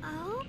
Oh?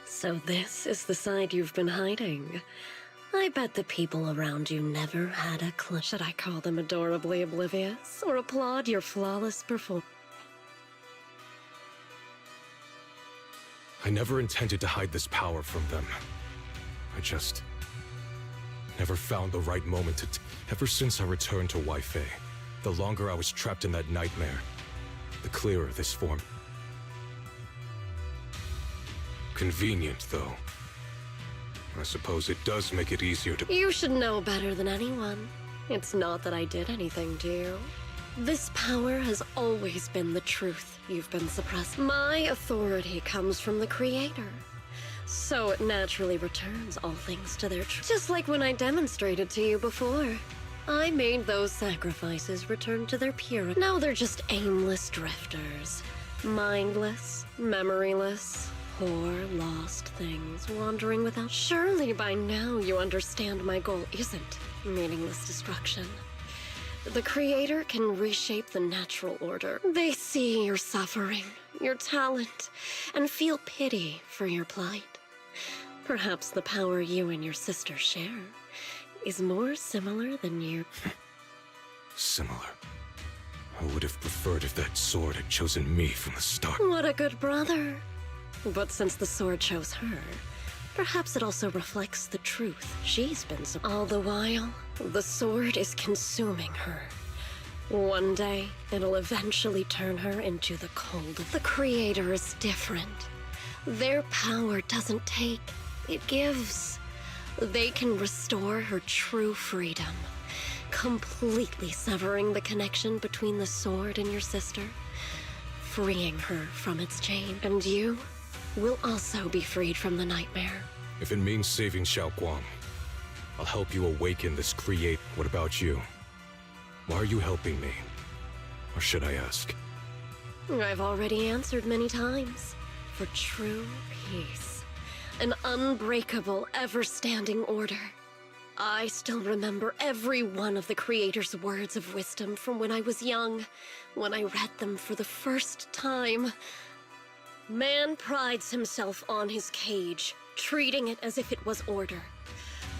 So this is the side you've been hiding. I bet the people around you never had a clue. Should I call them adorably oblivious, or applaud your flawless performance? I never intended to hide this power from them. I just never found the right moment to ever since I returned to Wi-Fi, the longer I was trapped in that nightmare, the clearer this form. Convenient, though. I suppose it does make it easier to— You should know better than anyone. It's not that I did anything to you. This power has always been the truth you've been suppressing. My authority comes from the Creator, so it naturally returns all things to their truth. Just like when I demonstrated to you before. I made those sacrifices return to their purity. Now they're just aimless drifters. Mindless, memoryless, poor, lost things wandering without— Surely by now you understand my goal isn't meaningless destruction. The Creator can reshape the natural order. They see your suffering, your talent, and feel pity for your plight. Perhaps the power you and your sister share is more similar than you— Similar. I would have preferred if that sword had chosen me from the start. What a good brother. But since the sword chose her, perhaps it also reflects the truth she's been all the while, the sword is consuming her. One day, it'll eventually turn her into the cold. The Creator is different. Their power doesn't take, it gives. They can restore her true freedom, completely severing the connection between the sword and your sister, freeing her from its chain. And you will also be freed from the nightmare. If it means saving Shunguang, I'll help you awaken this create. What about you? Why are you helping me? Or should I ask? I've already answered many times. For true peace. An unbreakable, ever-standing order. I still remember every one of the Creator's words of wisdom from when I was young, when I read them for the first time. Man prides himself on his cage, treating it as if it was order.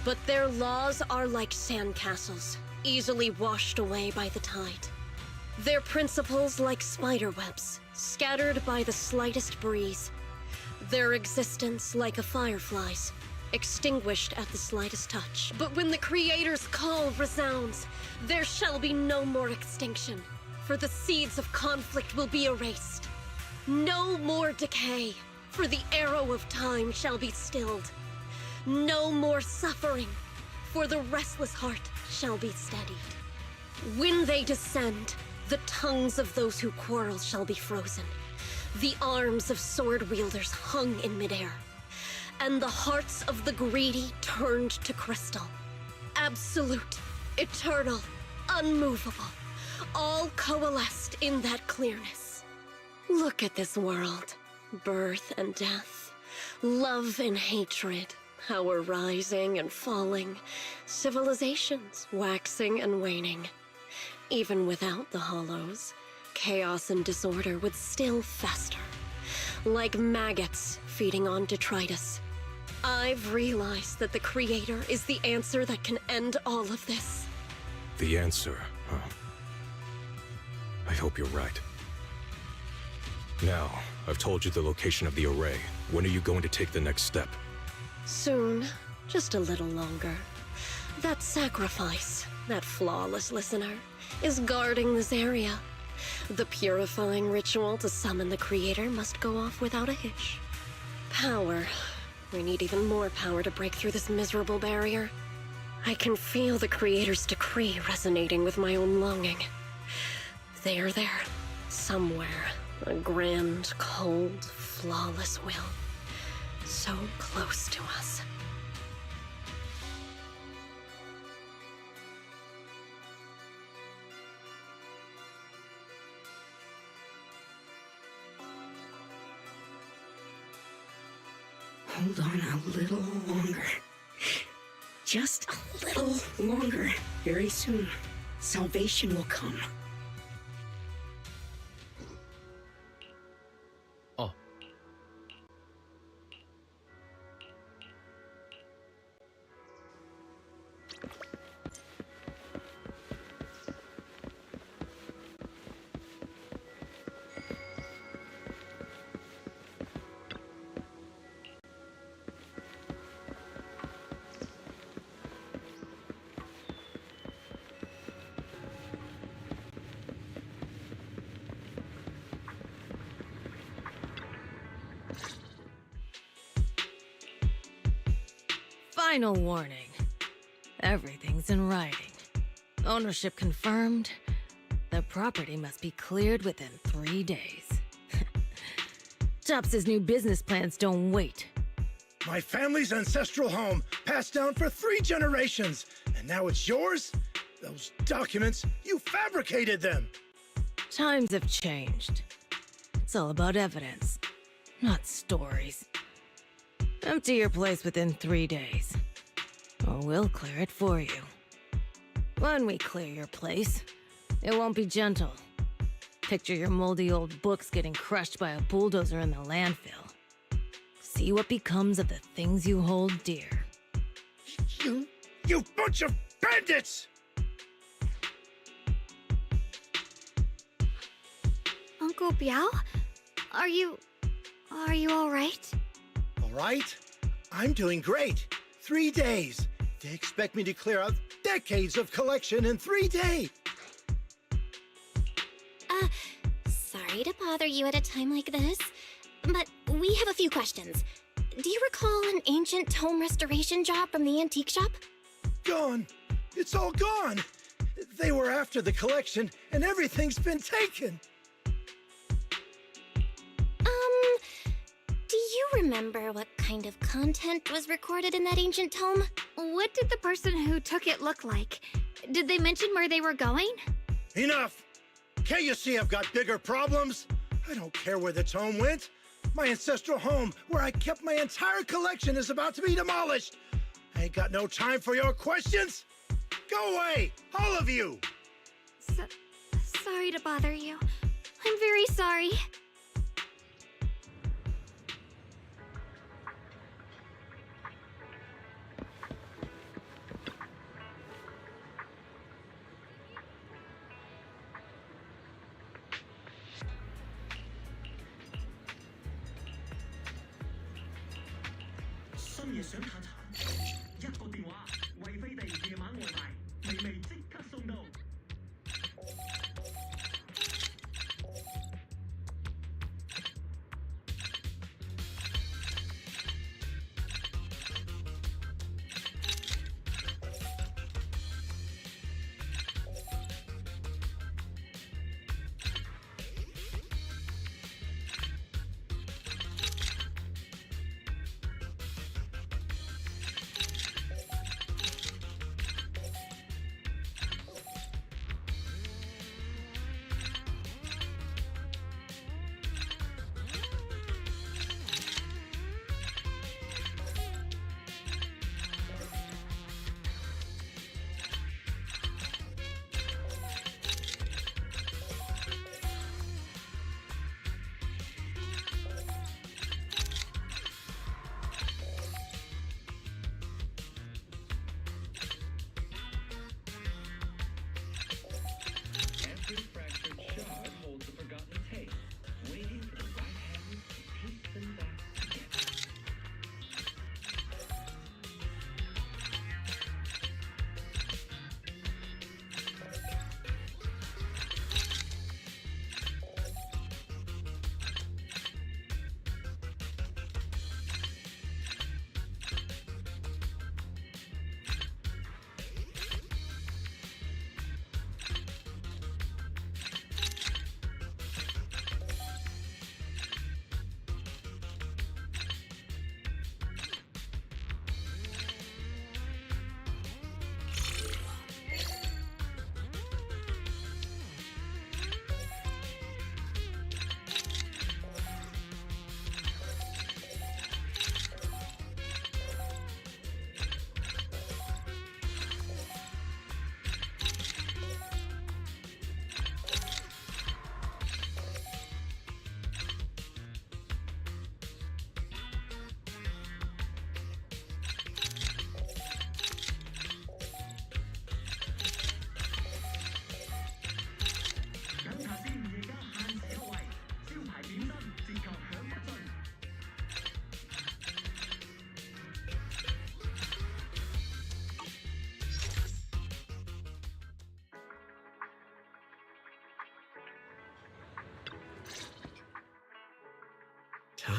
But their laws are like sandcastles, easily washed away by the tide. Their principles like spiderwebs, scattered by the slightest breeze. Their existence like a firefly's, extinguished at the slightest touch. But when the Creator's call resounds, there shall be no more extinction, for the seeds of conflict will be erased. No more decay, for the arrow of time shall be stilled. No more suffering, for the restless heart shall be steadied. When they descend, the tongues of those who quarrel shall be frozen, the arms of sword wielders hung in midair, and the hearts of the greedy turned to crystal. Absolute, eternal, unmovable, all coalesced in that clearness. Look at this world. Birth and death, love and hatred, how we're rising and falling, civilizations waxing and waning. Even without the hollows, chaos and disorder would still fester, like maggots feeding on detritus. I've realized that the Creator is the answer that can end all of this. The answer, huh? I hope you're right. Now, I've told you the location of the array. When are you going to take the next step? Soon. Just a little longer. That sacrifice, that flawless listener, is guarding this area. The purifying ritual to summon the creator must go off without a hitch. Power. We need even more power to break through this miserable barrier. I can feel the creator's decree resonating with my own longing. They are there, somewhere. A grand, cold, flawless will. So close to us. Hold on a little longer. Just a little longer. Very soon, salvation will come. Oh. Final warning. Everything's in writing. Ownership confirmed. The property must be cleared within 3 days. Tubbs' new business plans don't wait. My family's ancestral home, passed down for 3 generations, and now it's yours? Those documents, you fabricated them! Times have changed. It's all about evidence, not stories. Empty your place within 3 days, or we'll clear it for you. When we clear your place, it won't be gentle. Picture your moldy old books getting crushed by a bulldozer in the landfill. See what becomes of the things you hold dear. You bunch of bandits! Uncle Biao? Are you all right? All right, I'm doing great. 3 days. They expect me to clear out decades of collection in 3 days. Sorry to bother you at a time like this, but we have a few questions. Do you recall an ancient tome restoration job from the antique shop? Gone. It's all gone. They were after the collection, and everything's been taken. Do you remember what kind of content was recorded in that ancient tome? What did the person who took it look like? Did they mention where they were going? Enough! Can't you see I've got bigger problems? I don't care where the tome went. My ancestral home, where I kept my entire collection, is about to be demolished. I ain't got no time for your questions. Go away, all of you! Sorry to bother you. I'm very sorry.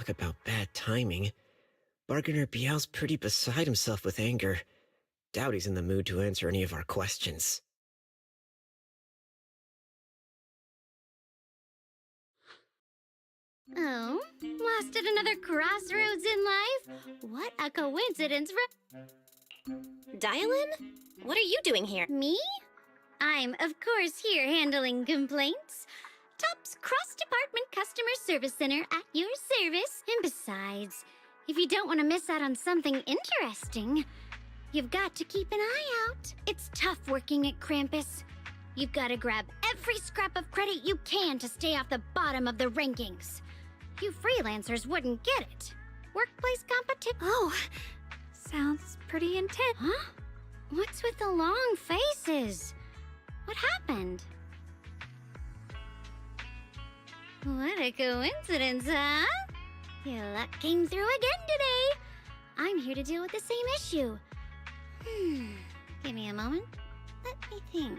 Talk about bad timing. Bargainer Biao's pretty beside himself with anger. Doubt he's in the mood to answer any of our questions. Oh, lost at another crossroads in life? What a coincidence. Dialin? What are you doing here? Me? I'm, of course, here handling complaints. Top's cross-department customer service center at your service. And besides, if you don't want to miss out on something interesting, you've got to keep an eye out. It's tough working at Krampus. You've got to grab every scrap of credit you can to stay off the bottom of the rankings. You freelancers wouldn't get it. Workplace competition. Oh, sounds pretty intense. Huh? What's with the long faces? What happened? What a coincidence, huh? Your luck came through again today. I'm here to deal with the same issue. Give me a moment. Let me think.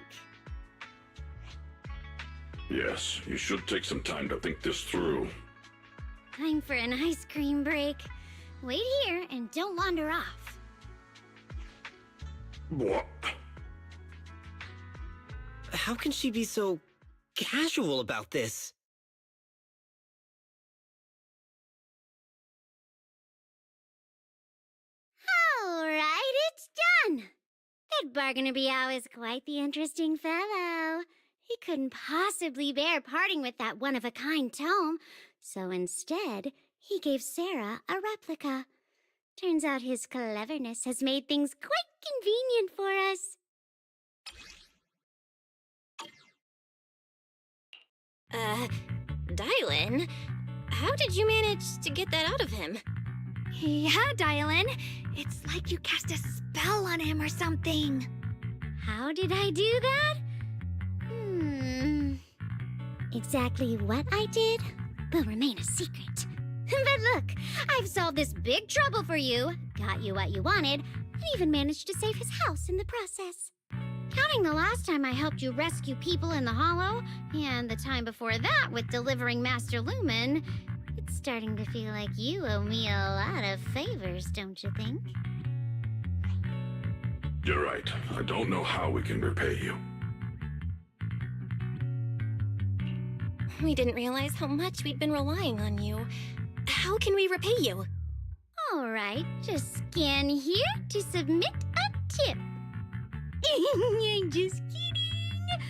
Yes, you should take some time to think this through. Time for an ice cream break. Wait here and don't wander off. What? How can she be so casual about this? All right, it's done. That Bargainer Biao is quite the interesting fellow. He couldn't possibly bear parting with that one-of-a-kind tome, so instead, he gave Sarah a replica. Turns out his cleverness has made things quite convenient for us. Dialin? How did you manage to get that out of him? Yeah, Dialin. It's like you cast a spell on him or something. How did I do that? Exactly what I did will remain a secret. But look, I've solved this big trouble for you, got you what you wanted, and even managed to save his house in the process. Counting the last time I helped you rescue people in the Hollow, and the time before that with delivering Master Lumen, it's starting to feel like you owe me a lot of favors, don't you think? You're right. I don't know how we can repay you. We didn't realize how much we'd been relying on you. How can we repay you? All right, just scan here to submit a tip. I'm just kidding.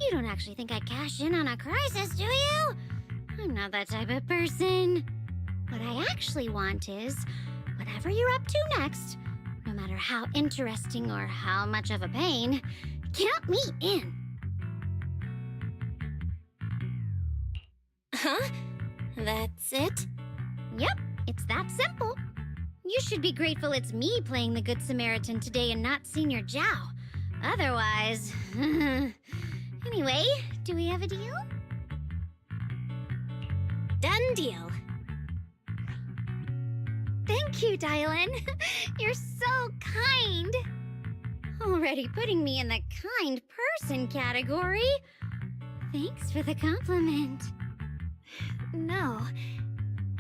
You don't actually think I'd cash in on a crisis, do you? I'm not that type of person. What I actually want is, whatever you're up to next, no matter how interesting or how much of a pain, count me in. Huh? That's it? Yep, it's that simple. You should be grateful it's me playing the Good Samaritan today and not Senior Zhao. Otherwise... Anyway, do we have a deal? Done deal. Thank you, Dialin. You're so kind. Already putting me in the kind person category. Thanks for the compliment. No.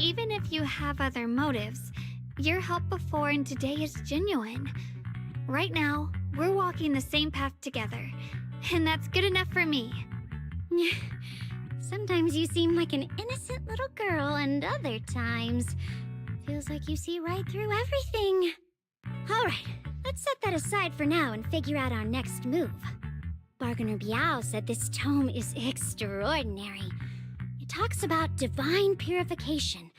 Even if you have other motives, your help before and today is genuine. Right now, we're walking the same path together, and that's good enough for me. Sometimes you seem like an innocent little girl, and other times, feels like you see right through everything. All right, let's set that aside for now and figure out our next move. Bargainer Biao said this tome is extraordinary. It talks about divine purification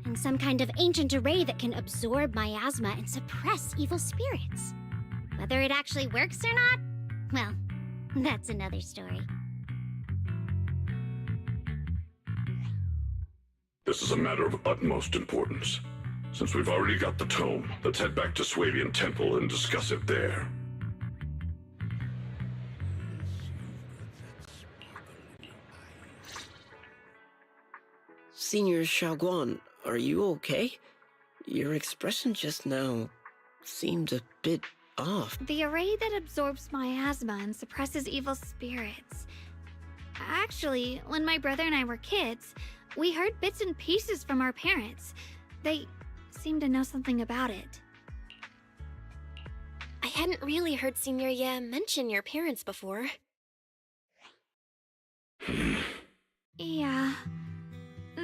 and some kind of ancient array that can absorb miasma and suppress evil spirits. Whether it actually works or not, well, that's another story. This is a matter of utmost importance. Since we've already got the tome, let's head back to Swabian Temple and discuss it there. Senior Shunguang, are you okay? Your expression just now seemed a bit off. The array that absorbs miasma and suppresses evil spirits. Actually, when my brother and I were kids, We heard bits and pieces from our parents. They seem to know something about it. I hadn't really heard Senior Ye mention your parents before. Yeah.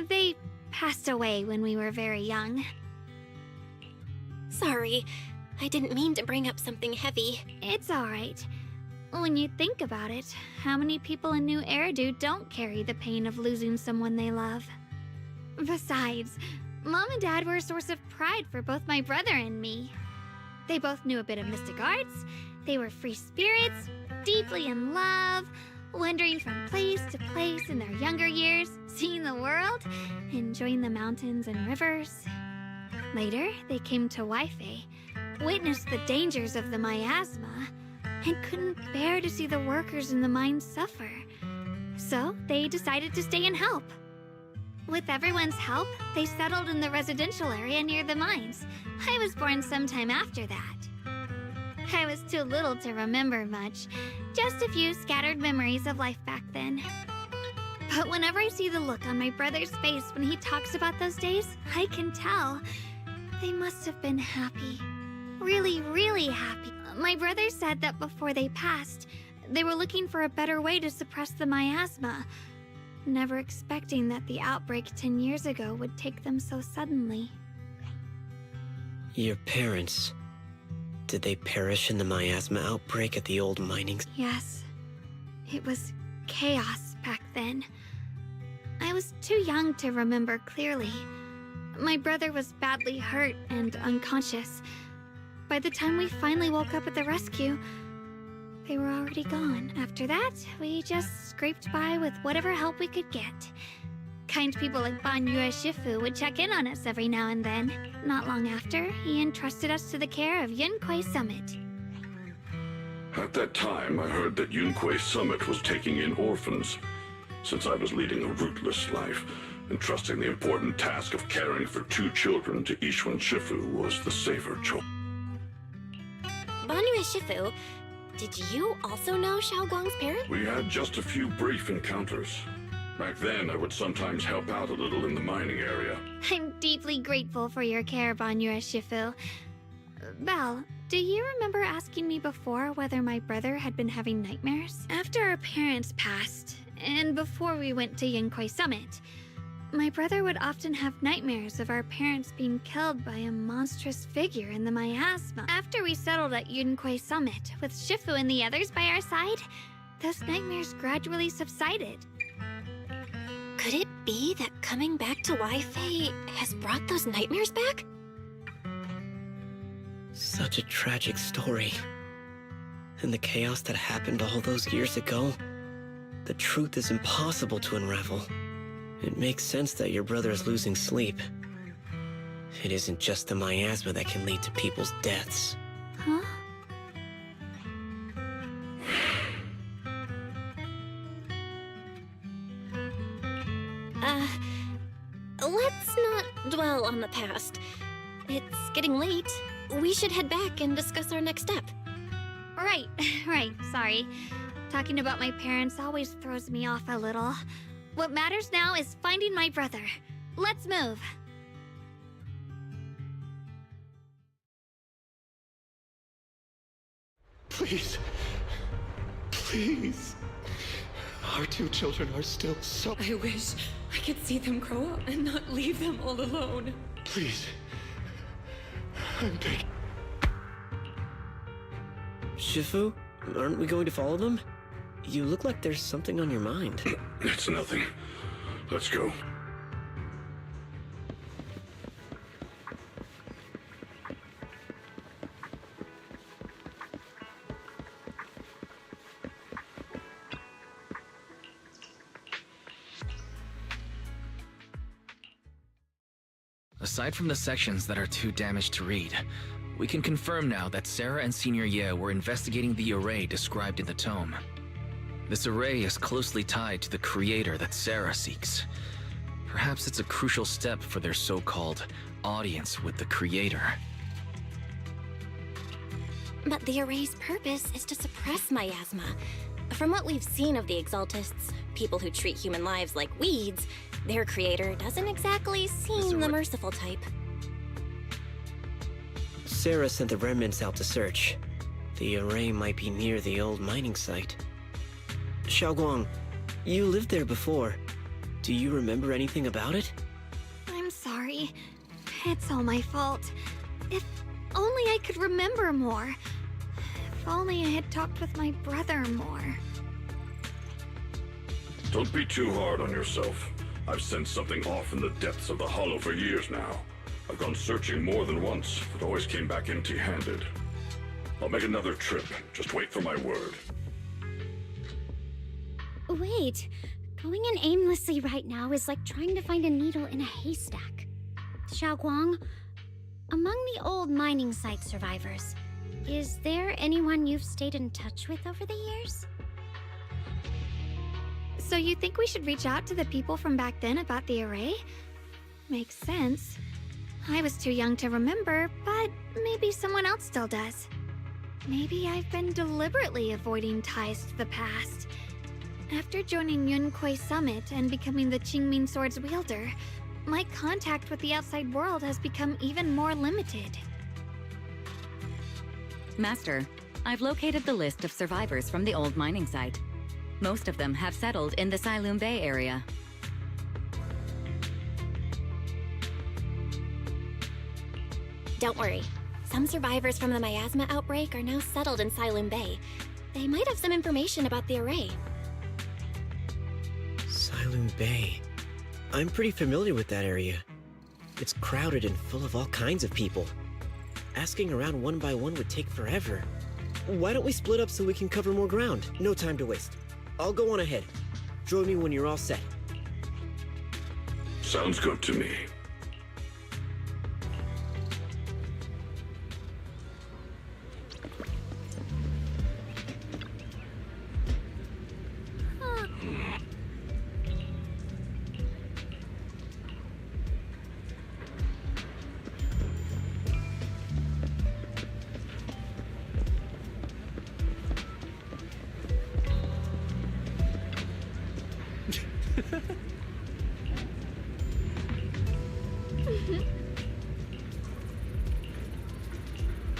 They passed away when we were very young. Sorry, I didn't mean to bring up something heavy. It's alright. When you think about it, how many people in New Eridu don't carry the pain of losing someone they love? Besides, Mom and Dad were a source of pride for both my brother and me. They both knew a bit of mystic arts, they were free spirits, deeply in love, wandering from place to place in their younger years, seeing the world, enjoying the mountains and rivers. Later, they came to Waifei, witnessed the dangers of the miasma, and couldn't bear to see the workers in the mine suffer. So, they decided to stay and help. With everyone's help, they settled in the residential area near the mines. I was born sometime after that. I was too little to remember much, just a few scattered memories of life back then. But whenever I see the look on my brother's face when he talks about those days, I can tell. They must have been happy. Really, really happy. My brother said that before they passed, they were looking for a better way to suppress the miasma, never expecting that the outbreak 10 years ago would take them so suddenly. Your parents... did they perish in the miasma outbreak at the old mining... Yes. It was chaos back then. I was too young to remember clearly. My brother was badly hurt and unconscious. By the time we finally woke up at the rescue, they were already gone. After that, we just scraped by with whatever help we could get. Kind people like Banyue Shifu would check in on us every now and then. Not long after, he entrusted us to the care of Yunquei Summit. At that time, I heard that Yunquei Summit was taking in orphans. Since I was leading a rootless life, entrusting the important task of caring for 2 children to Ishun Shifu was the safer choice. Banyue Shifu, did you also know Shunguang's parents? We had just a few brief encounters. Back then, I would sometimes help out a little in the mining area. I'm deeply grateful for your care, Banyue Shifu. Belle, do you remember asking me before whether my brother had been having nightmares? After our parents passed, and before we went to Yunquei Summit, my brother would often have nightmares of our parents being killed by a monstrous figure in the miasma. After we settled at Yunquei Summit, with Shifu and the others by our side, those nightmares gradually subsided. Could it be that coming back to Waifei has brought those nightmares back? Such a tragic story. And the chaos that happened all those years ago, the truth is impossible to unravel. It makes sense that your brother is losing sleep. It isn't just the miasma that can lead to people's deaths. Huh? Let's not dwell on the past. It's getting late. We should head back and discuss our next step. Right, sorry. Talking about my parents always throws me off a little. What matters now is finding my brother. Let's move. Please. Please. Our 2 children are still so... I wish I could see them grow up and not leave them all alone. Please. I'm begging. Shifu, aren't we going to follow them? You look like there's something on your mind. It's nothing. Let's go. Aside from the sections that are too damaged to read, we can confirm now that Sarah and Senior Ye were investigating the array described in the tome. This array is closely tied to the creator that Sarah seeks. Perhaps it's a crucial step for their so-called audience with the creator. But the array's purpose is to suppress miasma. From what we've seen of the Exaltists, people who treat human lives like weeds, their creator doesn't exactly seem the merciful type. Sarah sent the remnants out to search. The array might be near the old mining site. Shunguang, you lived there before. Do you remember anything about it? I'm sorry. It's all my fault. If only I could remember more. If only I had talked with my brother more. Don't be too hard on yourself. I've sensed something off in the depths of the hollow for years now. I've gone searching more than once, but always came back empty-handed. I'll make another trip. Just wait for my word. Wait. Going in aimlessly right now is like trying to find a needle in a haystack. Shunguang, among the old mining site survivors, is there anyone you've stayed in touch with over the years? So you think we should reach out to the people from back then about the array? Makes sense. I was too young to remember, but maybe someone else still does. Maybe I've been deliberately avoiding ties to the past. After joining Yunquei Summit and becoming the Qingming Sword's wielder, my contact with the outside world has become even more limited. Master, I've located the list of survivors from the old mining site. Most of them have settled in the Silum Bay area. Don't worry. Some survivors from the miasma outbreak are now settled in Silum Bay. They might have some information about the array. Silum Bay. I'm pretty familiar with that area. It's crowded and full of all kinds of people. Asking around one by one would take forever. Why don't we split up so we can cover more ground? No time to waste. I'll go on ahead. Join me when you're all set. Sounds good to me.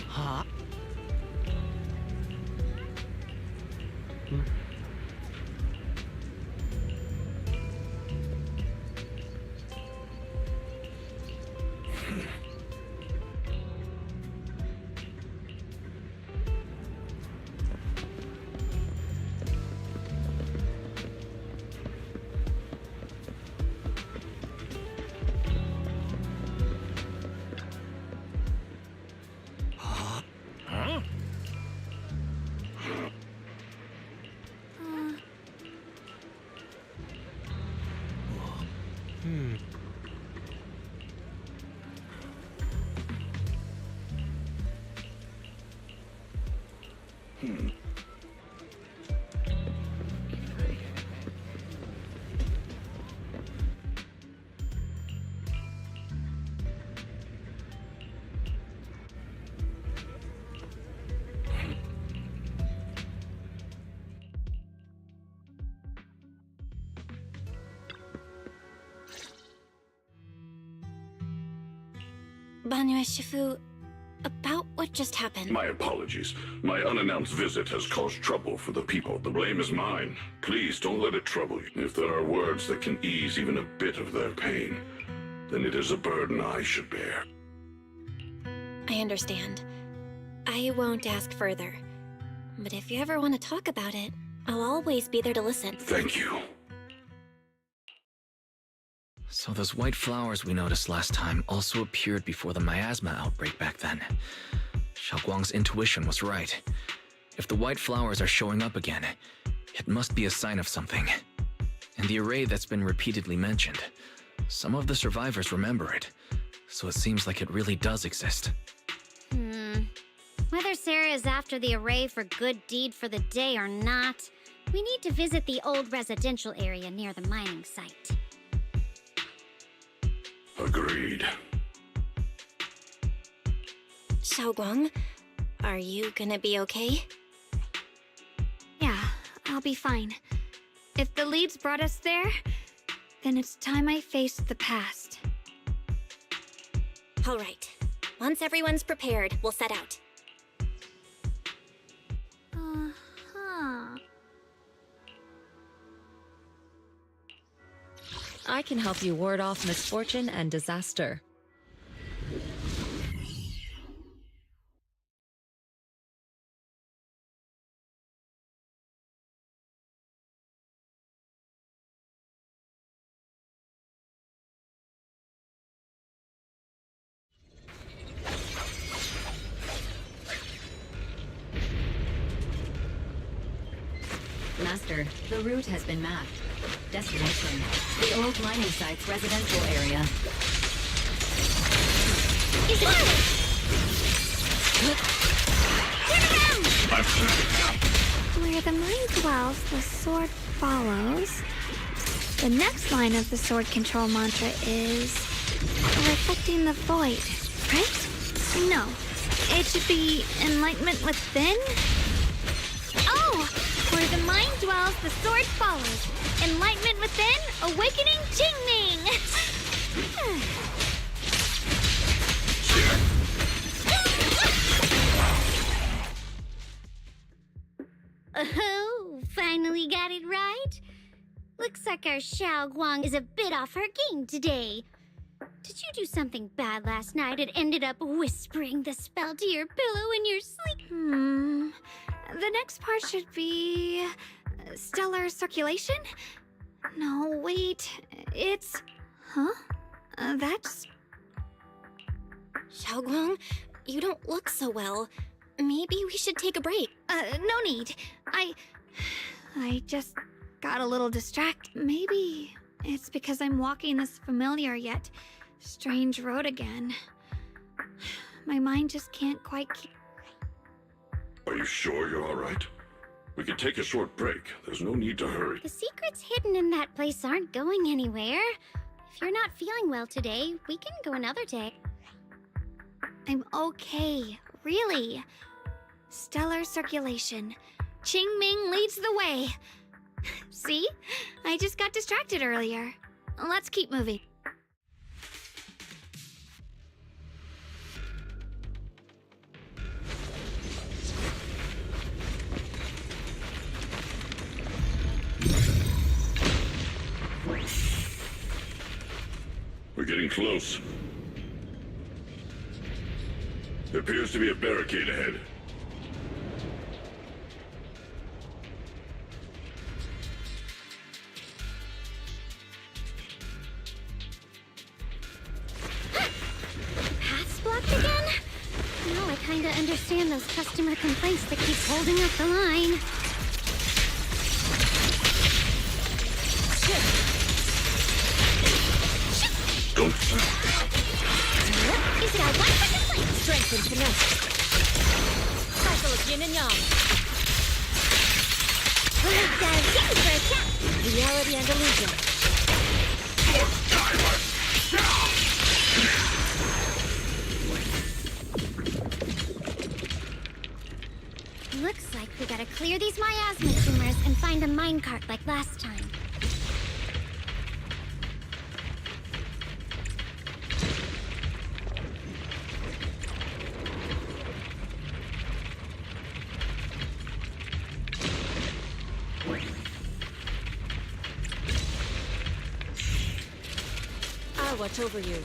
Huh? Banyu Shifu, about what just happened. My apologies. My unannounced visit has caused trouble for the people. The blame is mine. Please don't let it trouble you. If there are words that can ease even a bit of their pain, then it is a burden I should bear. I understand. I won't ask further. But if you ever want to talk about it, I'll always be there to listen. Thank you. So those white flowers we noticed last time also appeared before the miasma outbreak back then. Shunguang's intuition was right. If the white flowers are showing up again, it must be a sign of something. And the array that's been repeatedly mentioned, some of the survivors remember it, so it seems like it really does exist. Whether Sarah is after the array for good deed for the day or not, we need to visit the old residential area near the mining site. Agreed. Shunguang, are you gonna be okay? Yeah, I'll be fine. If the leads brought us there, then it's time I faced the past. All right. Once everyone's prepared, we'll set out. Uh-huh. I can help you ward off misfortune and disaster. Master, the route has been mapped. Destination, the old mining site's residential area. Is it Where the mind dwells, the sword follows. The next line of the sword control mantra is reflecting the void, right? No, it should be enlightenment within. Oh, where the mind dwells, the sword follows. Enlightenment within, awakening Qingming. Oh, finally got it right. Looks like our Shunguang is a bit off her game today. Did you do something bad last night and ended up whispering the spell to your pillow in your sleep? The next part should be stellar circulation? No, wait. It's... Huh? That's... Shunguang, you don't look so well. Maybe we should take a break. No need. I just got a little distracted. Maybe it's because I'm walking this familiar yet strange road again. My mind just can't quite keep... Are you sure you're all right? We can take a short break. There's no need to hurry. The secrets hidden in that place aren't going anywhere. If you're not feeling well today, we can go another day. I'm okay, really. Stellar circulation. Qingming leads the way. See? I just got distracted earlier. Let's keep moving. We're getting close. There appears to be a barricade ahead. Path's blocked again? Now I kinda understand those customer complaints that keep holding up the line. Don't. Is it our one for complaint? Strength and finesse. Cycle of yin and yang. Let's dive in for a chat. Reality and illusion. Looks like we gotta clear these miasma tumors and find a minecart like last time. I'll watch over you.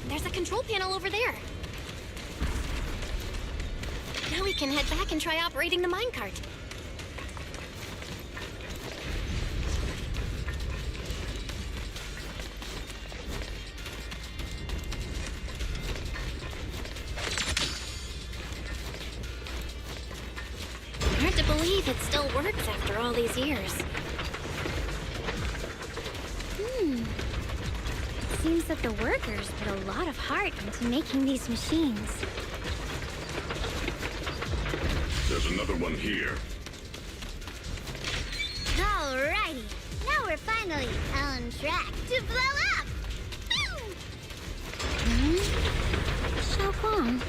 There's a control panel over there. can head back and try operating the minecart. Hard to believe it still works after all these years. Seems that the workers put a lot of heart into making these machines. There's another one here. Alrighty, now we're finally on track to blow up! Shunguang,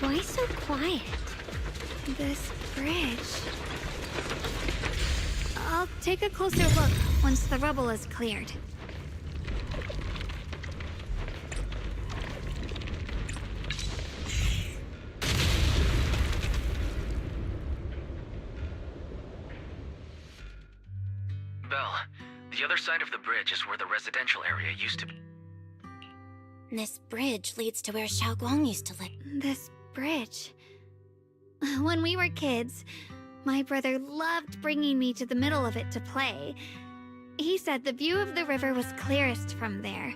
why so quiet? This bridge. I'll take a closer look once the rubble is cleared. Belle, the other side of the bridge is where the residential area used to be. This bridge leads to where Shunguang used to live. This bridge. When we were kids, my brother loved bringing me to the middle of it to play. He said the view of the river was clearest from there.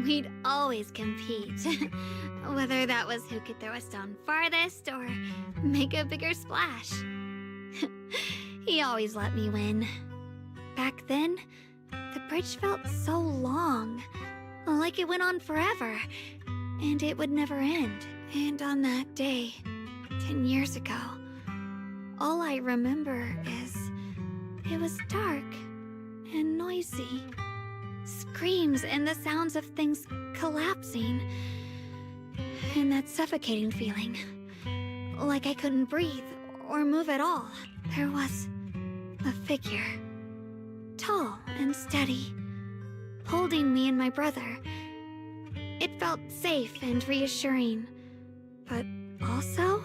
We'd always compete, whether that was who could throw a stone farthest or make a bigger splash. He always let me win. Back then, the bridge felt so long, like it went on forever, and it would never end. And on that day, 10 years ago, all I remember is it was dark and noisy. Screams and the sounds of things collapsing. And that suffocating feeling, like I couldn't breathe or move at all. There was a figure, tall and steady, holding me and my brother. It felt safe and reassuring, but also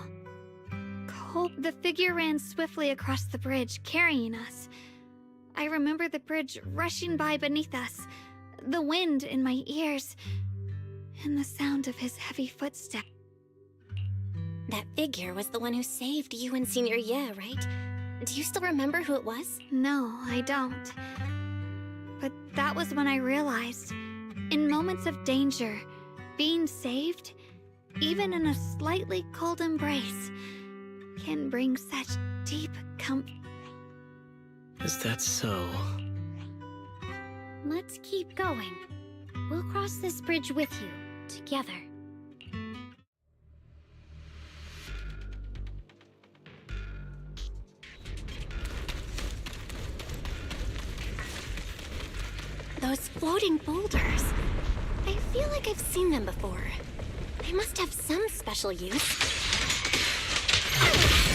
cold. The figure ran swiftly across the bridge, carrying us. I remember the bridge rushing by beneath us, the wind in my ears, and the sound of his heavy footsteps. That figure was the one who saved you and Senior Ye, right? Do you still remember who it was? No, I don't. But that was when I realized, in moments of danger, being saved, even in a slightly cold embrace, can bring such deep comfort. Is that so? Let's keep going. We'll cross this bridge with you, together. Those floating boulders. I feel like I've seen them before. They must have some special use.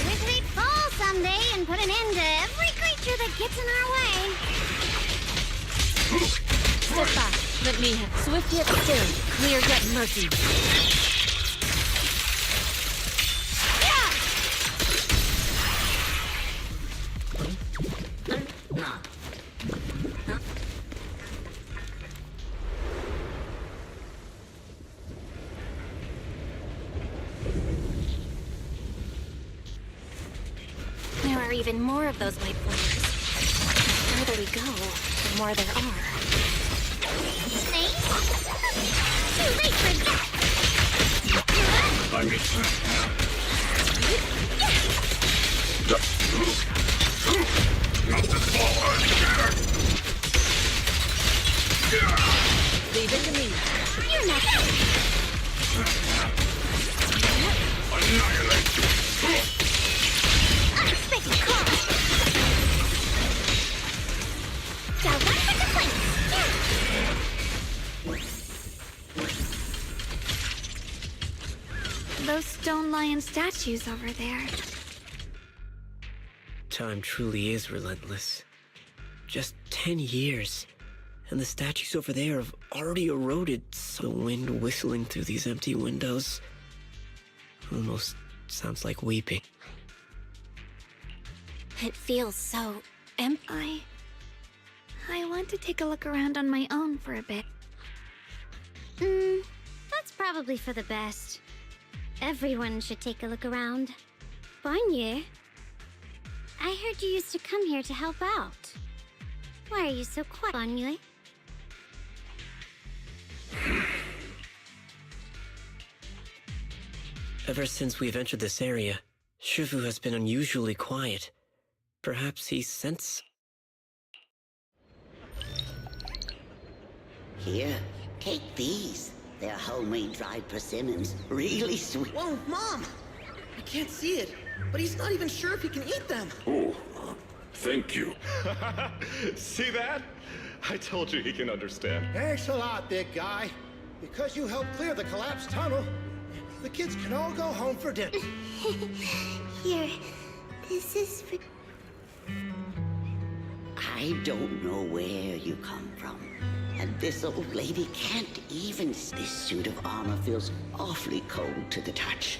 Wish we'd fall someday and put an end to every creature that gets in our way. Step back. Let me have swift yet still, clear yet murky. There are even more of those white flares. The further we go, the more there are. Snake? Too late for that! I mean... Not this far! Leave it to me. You're not... Annihilate you! Unexpected call! Got one for complaints! Those stone lion statues over there. Time truly is relentless. Just 10 years, and the statues over there have already eroded. So the wind whistling through these empty windows almost sounds like weeping. It feels so empty. I want to take a look around on my own for a bit. That's probably for the best. Everyone should take a look around. Banyu, I heard you used to come here to help out. Why are you so quiet, Banyu? Ever since we've entered this area, Shifu has been unusually quiet. Perhaps he sensed... Here, take these. They're homemade dried persimmons. Really sweet. Whoa, Mom! I can't see it, but he's not even sure if he can eat them. Oh, thank you. See that? I told you he can understand. Thanks a lot, big guy. Because you helped clear the collapsed tunnel, the kids can all go home for dinner. Here, this is for... I don't know where you come from. And this old lady can't even... This suit of armor feels awfully cold to the touch.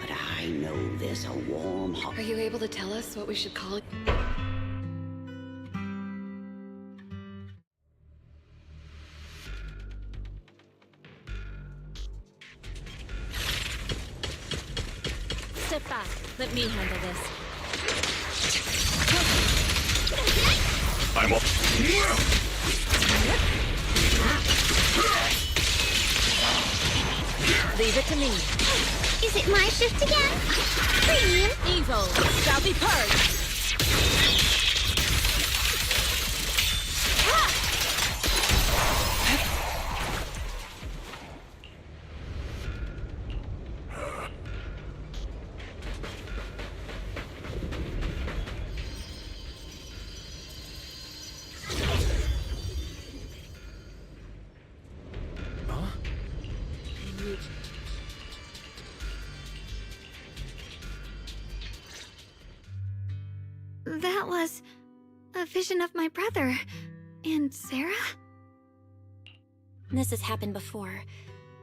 But I know there's a warm heart. Are you able to tell us what we should call it? Step back. Let me handle this. I'm up. Leave it to me. Is it my shift again? Premium? Evil shall be purged. That was a vision of my brother. And Sarah? This has happened before.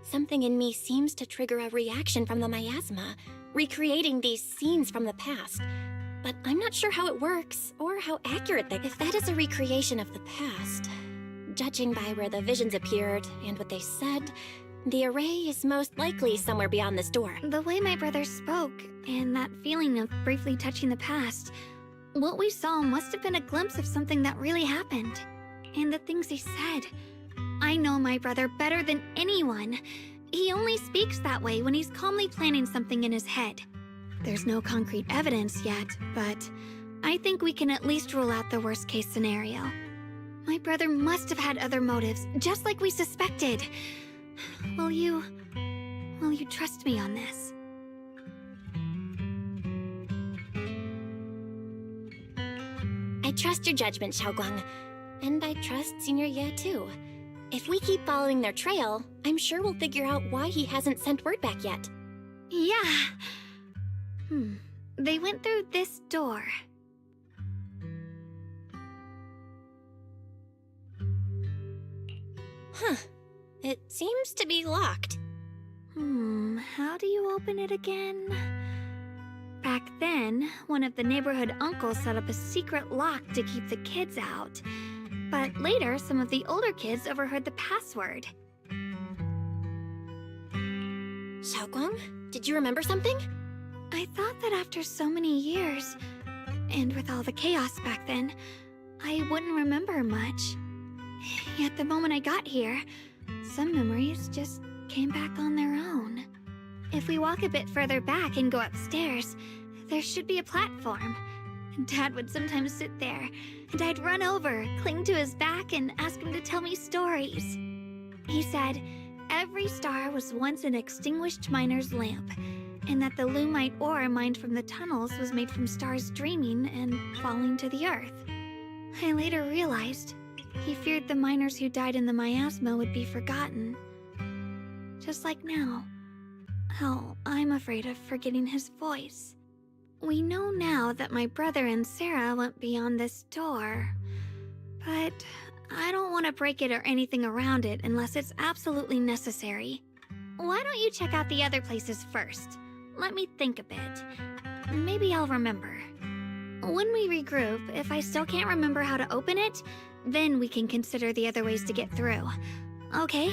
Something in me seems to trigger a reaction from the miasma, recreating these scenes from the past. But I'm not sure how it works, or how accurate that. If that is a recreation of the past, judging by where the visions appeared and what they said, the array is most likely somewhere beyond this door. The way my brother spoke, and that feeling of briefly touching the past, what we saw must have been a glimpse of something that really happened. And the things he said. I know my brother better than anyone. He only speaks that way when he's calmly planning something in his head. There's no concrete evidence yet, but I think we can at least rule out the worst-case scenario. My brother must have had other motives, just like we suspected. Will you trust me on this? I trust your judgment, Shunguang. And I trust Senior Ye too. If we keep following their trail, I'm sure we'll figure out why he hasn't sent word back yet. Yeah. They went through this door. Huh. It seems to be locked. How do you open it again? Back then, one of the neighborhood uncles set up a secret lock to keep the kids out. But later, some of the older kids overheard the password. Shunguang, did you remember something? I thought that after so many years, and with all the chaos back then, I wouldn't remember much. Yet the moment I got here, some memories just came back on their own. If we walk a bit further back and go upstairs, there should be a platform. Dad would sometimes sit there, and I'd run over, cling to his back, and ask him to tell me stories. He said every star was once an extinguished miner's lamp, and that the lumite ore mined from the tunnels was made from stars dreaming and falling to the earth. I later realized he feared the miners who died in the miasma would be forgotten. Just like now. How I'm afraid of forgetting his voice. We know now that my brother and Sarah went beyond this door, but I don't want to break it or anything around it unless it's absolutely necessary. Why don't you check out the other places first? Let me think a bit. Maybe I'll remember. When we regroup, if I still can't remember how to open it, then we can consider the other ways to get through. Okay?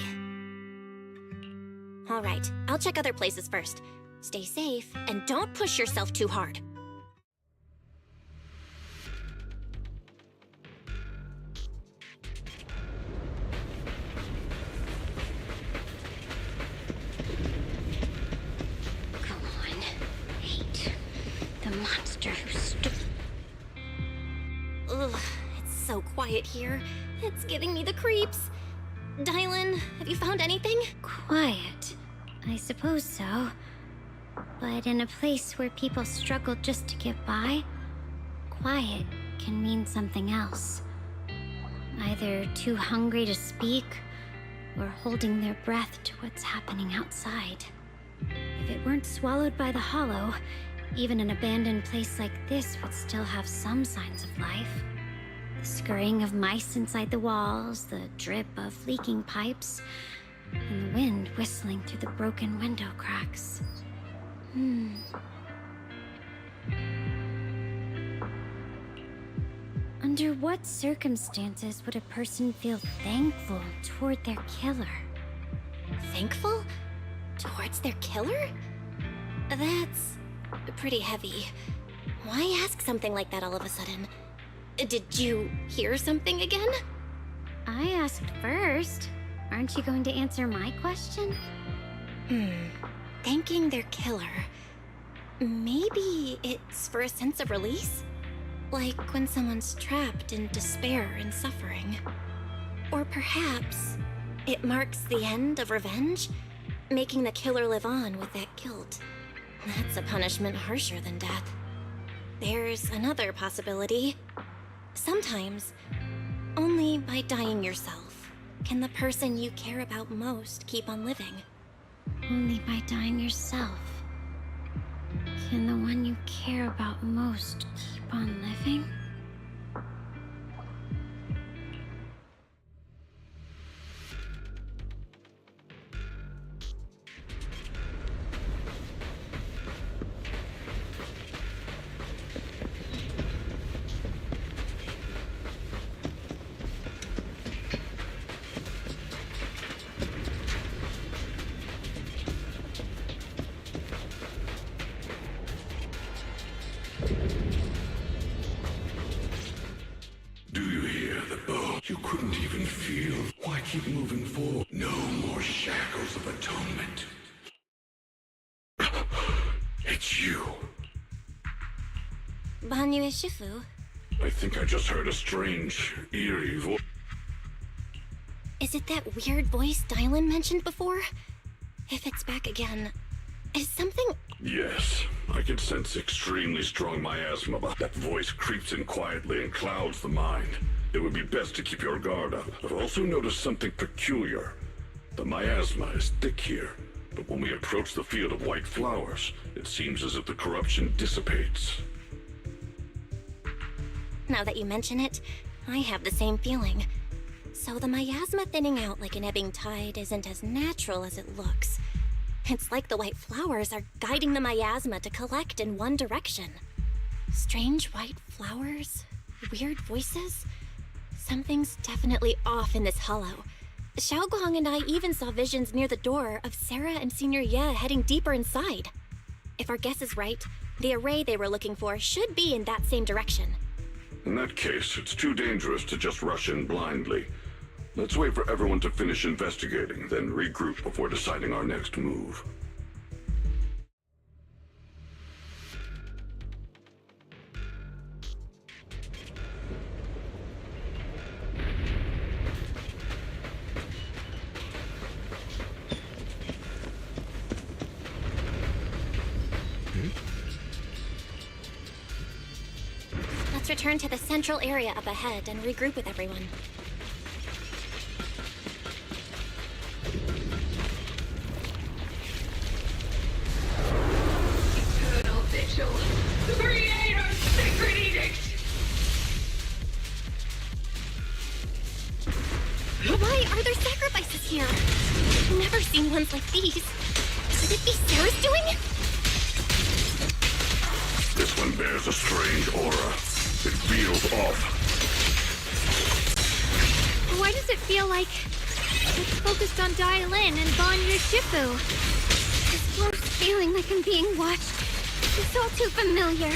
All right, I'll check other places first. Stay safe, and don't push yourself too hard. Go on. Hate the monster who stood. Ugh, it's so quiet here. It's giving me the creeps. Dylan, have you found anything? Quiet. I suppose so. But in a place where people struggle just to get by, quiet can mean something else. Either too hungry to speak, or holding their breath to what's happening outside. If it weren't swallowed by the hollow, even an abandoned place like this would still have some signs of life. The scurrying of mice inside the walls, the drip of leaking pipes, and the wind whistling through the broken window cracks. Under what circumstances would a person feel thankful toward their killer? Thankful? Towards their killer? That's pretty heavy. Why ask something like that all of a sudden? Did you hear something again? I asked first. Aren't you going to answer my question? Thanking their killer. Maybe it's for a sense of release? Like when someone's trapped in despair and suffering. Or perhaps it marks the end of revenge, making the killer live on with that guilt. That's a punishment harsher than death. There's another possibility. Sometimes, only by dying yourself can the person you care about most keep on living. Only by dying yourself can the one you care about most keep on living? Do you hear the bow? You couldn't even feel. Why keep moving forward? No more shackles of atonement. It's you. Banyu Shifu, I think I just heard a strange, eerie voice. is it that weird voice Dylan mentioned before? If it's back again, is something... Yes, I can sense extremely strong miasma. That voice creeps in quietly and clouds the mind. It would be best to keep your guard up. I've also noticed something peculiar. The miasma is thick here, but when we approach the field of white flowers, it seems as if the corruption dissipates. Now that you mention it, I have the same feeling. So the miasma thinning out like an ebbing tide isn't as natural as it looks. It's like the white flowers are guiding the miasma to collect in one direction. Strange white flowers, weird voices. Something's definitely off in this hollow. Shunguang and I even saw visions near the door of Sarah and Senior Ye heading deeper inside. If our guess is right, the array they were looking for should be in that same direction. In that case, it's too dangerous to just rush in blindly. Let's wait for everyone to finish investigating, then regroup before deciding our next move. Let's return to the central area up ahead and regroup with everyone. Eternal Vigil, the Creator's sacred edict! Why are there sacrifices here? I've never seen ones like these. Could it be Sarah's doing? This one bears a strange aura. It feels off. Why does it feel like it's focused on Dylan and Banyu Shifu? This gross feeling like I'm being watched. It's all too familiar.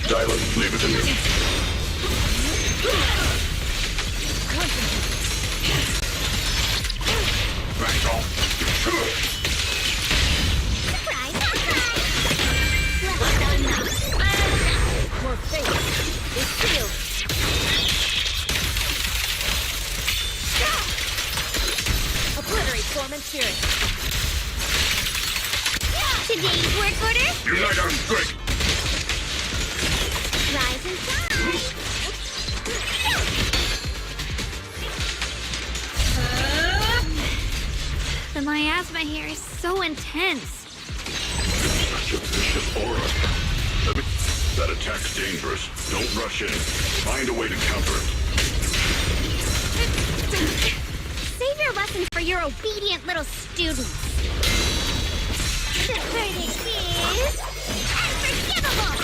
Dylan, leave it to me. Bang off. Surprise, surprise! Left undone. More fate is sealed. Obliterate form and spirit. Today's work order? Unite our strength. Rise and shine. The miasma here is so intense. Such a vicious aura. That attack's dangerous. Don't rush in. Find a way to counter it. Save your lessons for your obedient little students. The verdict is unforgivable.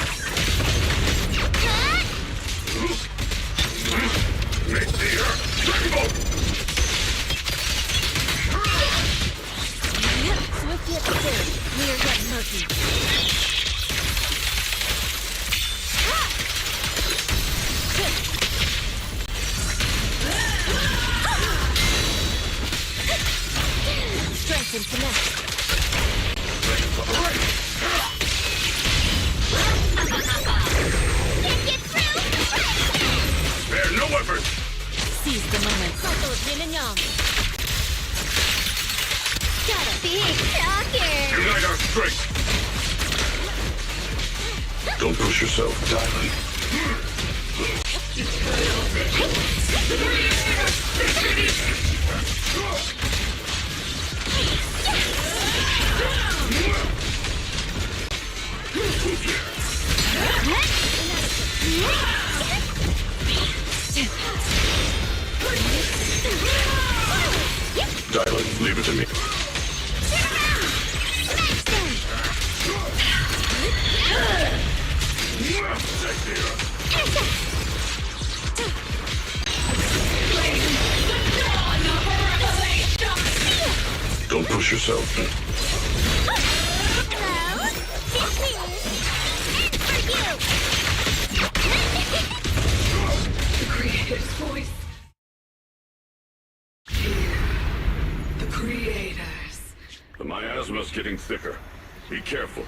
Mid-tier, rainbow! Swift yet clear, clear yet murky. Strength and finesse. Can't get through. Spare no effort! Seize the moment. Cycle of yin and yang. Got a big talker. Unite our strength! Don't push yourself, Dylan. Dylan, leave it to me. Don't push yourself. Hello? This is for you. The Creator's voice. The Creators. The miasma's getting thicker. Be careful.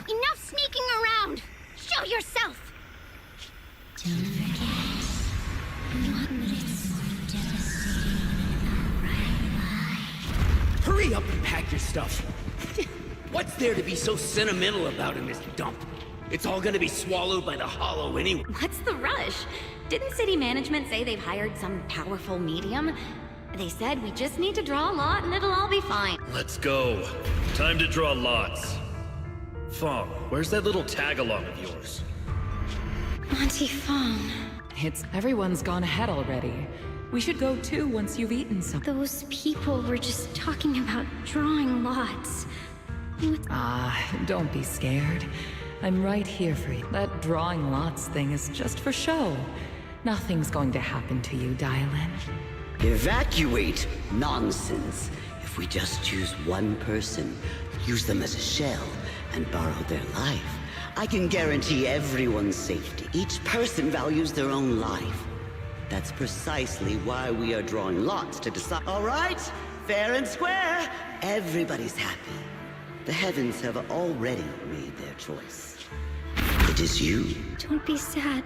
Enough sneaking around. Show yourself. Don't forget what is devastating Hurry up and pack your stuff. What's there to be so sentimental about in this dump? It's all gonna be swallowed by the hollow anyway. What's the rush? Didn't city management say they've hired some powerful medium? They said we just need to draw a lot and it'll all be fine. Let's go. Time to draw lots. Fong, where's that little tag-along of yours? Auntie Fong. Everyone's gone ahead already. We should go too once you've eaten some. Those people were just talking about drawing lots. Don't be scared. I'm right here for you. That drawing lots thing is just for show. Nothing's going to happen to you, Dylan. Evacuate? Nonsense. If we just choose one person, use them as a shell, and borrow their life, I can guarantee everyone's safety. Each person values their own life. That's precisely why we are drawing lots to decide. All right? Fair and square. Everybody's happy. The heavens have already made their choice. It is you. Don't be sad,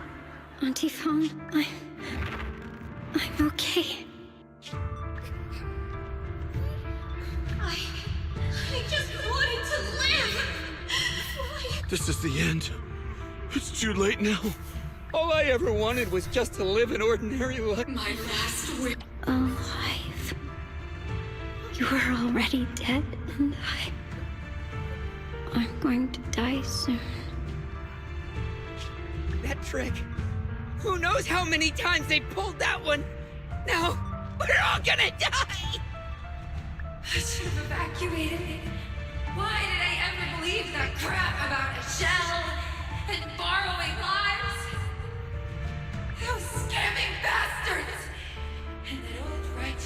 Auntie Fong. I'm okay. I just wanted to live! Why? This is the end. It's too late now. All I ever wanted was just to live an ordinary life. My last wish. Alive. You are already dead, and I'm going to die soon. That trick. Who knows how many times they pulled that one? Now, we're all gonna die! I should have evacuated. Why did I ever believe that crap about a shell and borrowing lives? Those scamming bastards! And that old righteous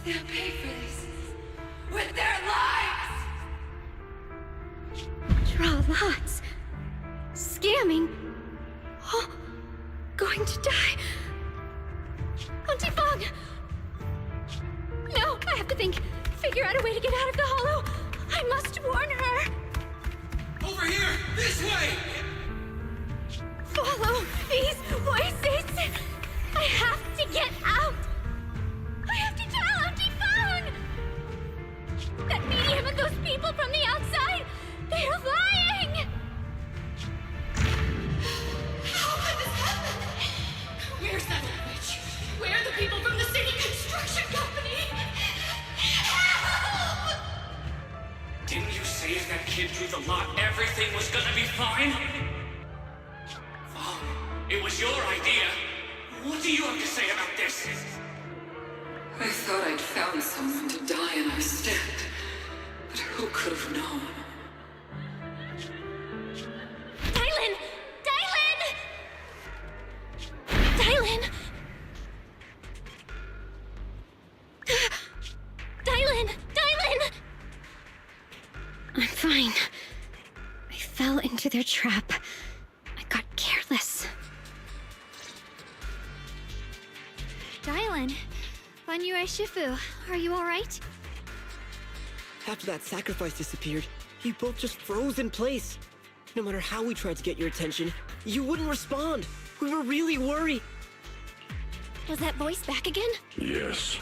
They'll pay for this with their lives! Draw lots. Scamming. Oh, going to die. Auntie Fong! No, I have to figure out a way to get out of the hollow. I must warn her. Over here! This way! Follow these voices. I have to get out. I have to tell Auntie Fong. That medium and those people from the outside, they're lying. How could this happen? Where's that witch? Where are the people from the city construction company? Help! Didn't you say if that kid drew the lot, everything was gonna be fine? Oh, it was your idea. What do you have to say about this? I thought I'd found someone to die in our stead, but who could have known? Dylan! Dylan! Dylan! Dylan! Dylan! I'm fine. I fell into their trap. I got careless. Dylan, Banyue Shifu, are you alright? After that sacrifice disappeared, you both just froze in place. No matter how we tried to get your attention, you wouldn't respond. We were really worried. Was that voice back again? Yes.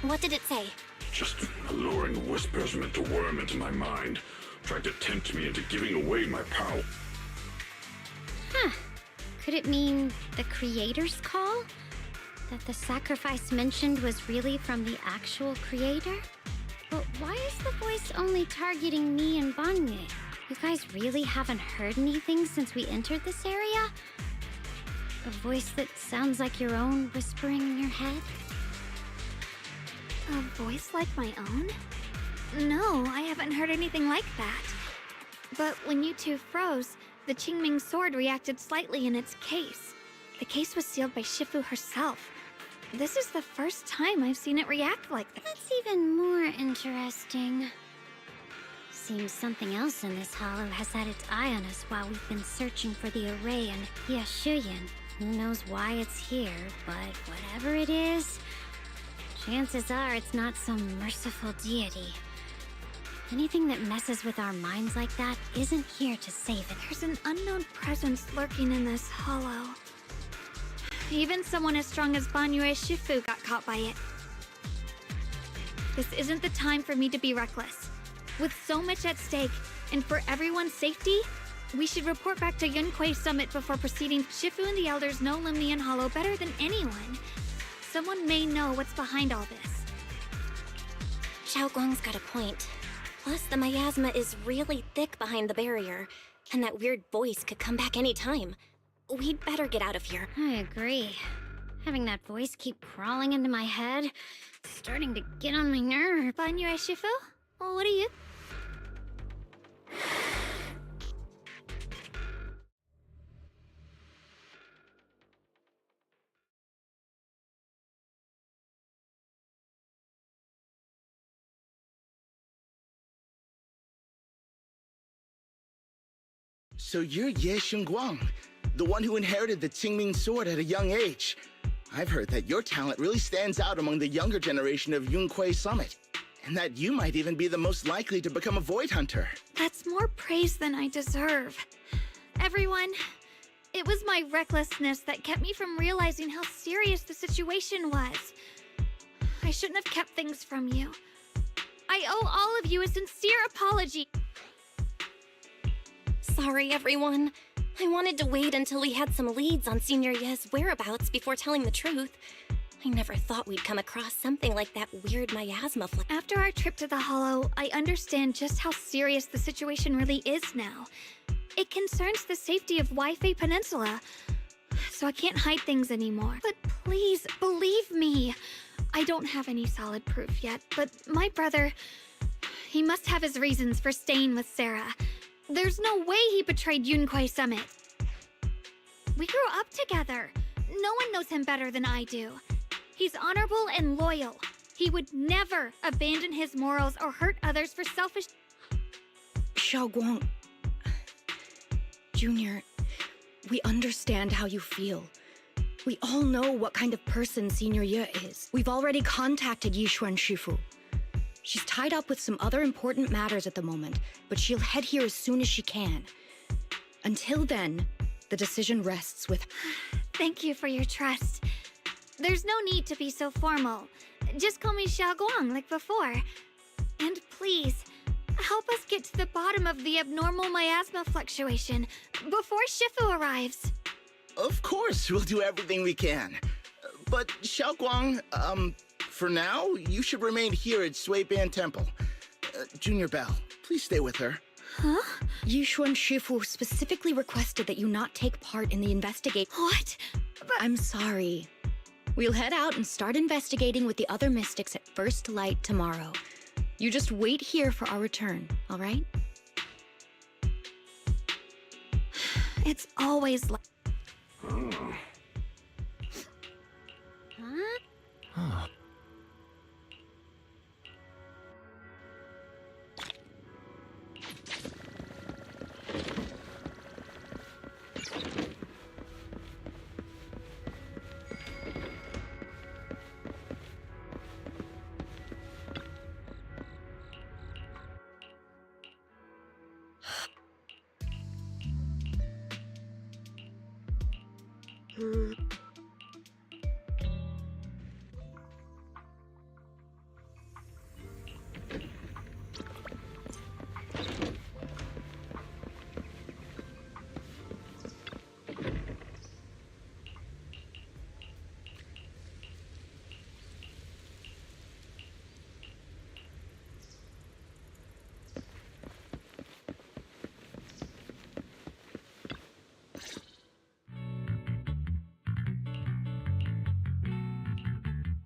What did it say? Just alluring whispers meant to worm into my mind, trying to tempt me into giving away my power. Huh. Could it mean the creator's call? That the sacrifice mentioned was really from the actual creator? But why is the voice only targeting me and Banye? You guys really haven't heard anything since we entered this area? A voice that sounds like your own whispering in your head? A voice like my own? No, I haven't heard anything like that. But when you two froze, the Qingming sword reacted slightly in its case. The case was sealed by Shifu herself. This is the first time I've seen it react like that. That's even more interesting. Seems something else in this hollow has had its eye on us while we've been searching for the array in Yashuyan. Who knows why it's here, but whatever it is, chances are it's not some merciful deity. Anything that messes with our minds like that isn't here to save it. There's an unknown presence lurking in this hollow. Even someone as strong as Banyue Shifu got caught by it. This isn't the time for me to be reckless. With so much at stake, and for everyone's safety, we should report back to Yunquei Summit before proceeding. Shifu and the elders know Limnian Hollow better than anyone. Someone may know what's behind all this. Shunguang's got a point. Plus, the miasma is really thick behind the barrier, and that weird voice could come back any time. We'd better get out of here. I agree. Having that voice keep crawling into my head, it's starting to get on my nerves. Banyue Shifu? What are you? So you're Ye Shunguang, the one who inherited the Qingming sword at a young age. I've heard that your talent really stands out among the younger generation of Yunquei Summit, and that you might even be the most likely to become a Void Hunter. That's more praise than I deserve. Everyone, it was my recklessness that kept me from realizing how serious the situation was. I shouldn't have kept things from you. I owe all of you a sincere apology. Sorry, everyone. I wanted to wait until we had some leads on Senior Ye's whereabouts before telling the truth. I never thought we'd come across something like that weird miasma flick. After our trip to the Hollow, I understand just how serious the situation really is now. It concerns the safety of Waifei Peninsula, so I can't hide things anymore. But please, believe me. I don't have any solid proof yet, but my brother, he must have his reasons for staying with Sarah. There's no way he betrayed Yunquei Summit. We grew up together. No one knows him better than I do. He's honorable and loyal. He would never abandon his morals or hurt others for selfish... Shunguang... Junior, we understand how you feel. We all know what kind of person Senior Ye is. We've already contacted Yishuan Shifu. She's tied up with some other important matters at the moment, but she'll head here as soon as she can. Until then, the decision rests with... Thank you for your trust. There's no need to be so formal. Just call me Shunguang like before. And please, help us get to the bottom of the abnormal miasma fluctuation before Shifu arrives. Of course, we'll do everything we can. But Shunguang, for now, you should remain here at Suiban Temple. Junior Bell, please stay with her. Huh? Yishuan Shifu specifically requested that you not take part in the investigation. What? But I'm sorry. We'll head out and start investigating with the other mystics at first light tomorrow. You just wait here for our return, all right? It's always like... Huh?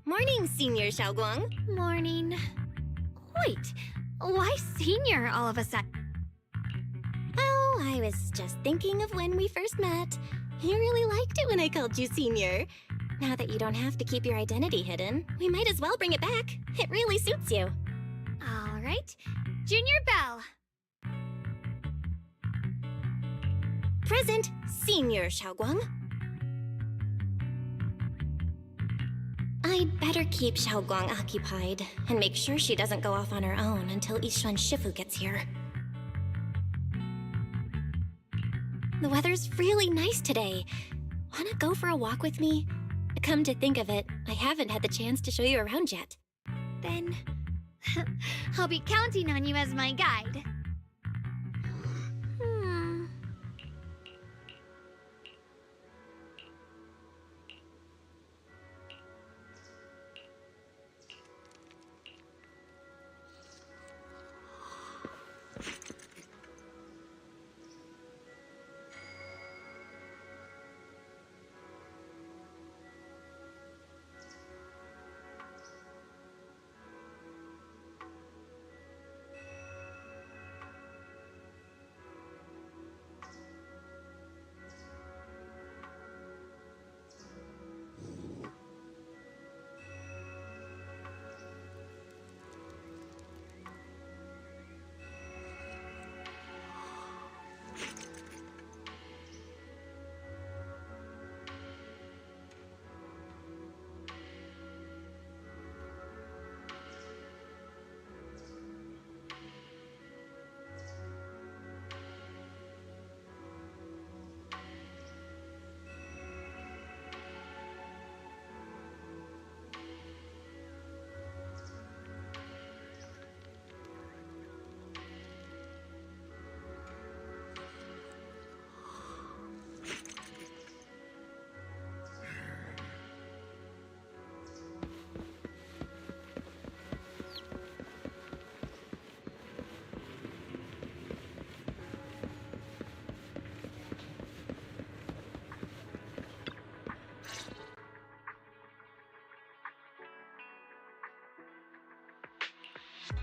Morning, Senior Shunguang. Morning. Wait, why Senior all of a sudden? Oh, I was just thinking of when we first met. You really liked it when I called you Senior. Now that you don't have to keep your identity hidden, we might as well bring it back. It really suits you. All right. Junior Bell. Present, Senior Shunguang. I'd better keep Shunguang occupied and make sure she doesn't go off on her own until Yishuan Shifu gets here. The weather's really nice today. Wanna go for a walk with me? Come to think of it, I haven't had the chance to show you around yet. Then I'll be counting on you as my guide.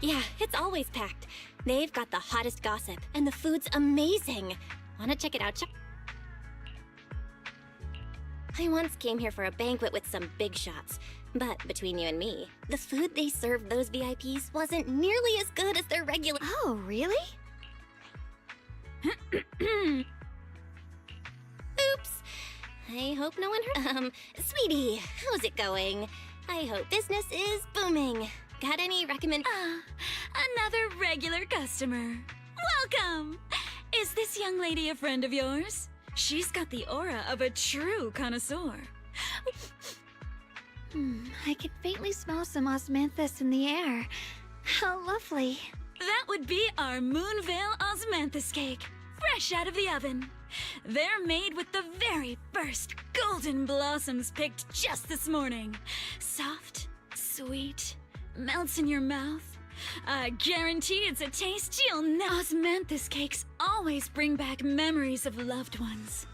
Yeah, it's always packed. They've got the hottest gossip, and the food's amazing. Wanna check it out? I once came here for a banquet with some big shots, but between you and me, the food they served those VIPs wasn't nearly as good as their regular— Oh, really? Oops! I hope no one heard— sweetie, how's it going? I hope business is booming. Got any Another regular customer. Welcome! Is this young lady a friend of yours? She's got the aura of a true connoisseur. I can faintly smell some osmanthus in the air. How lovely. That would be our Moonvale osmanthus cake, fresh out of the oven. They're made with the very first golden blossoms picked just this morning. Soft, sweet, melts in your mouth. I guarantee it's a taste you'll know. Osmanthus cakes always bring back memories of loved ones.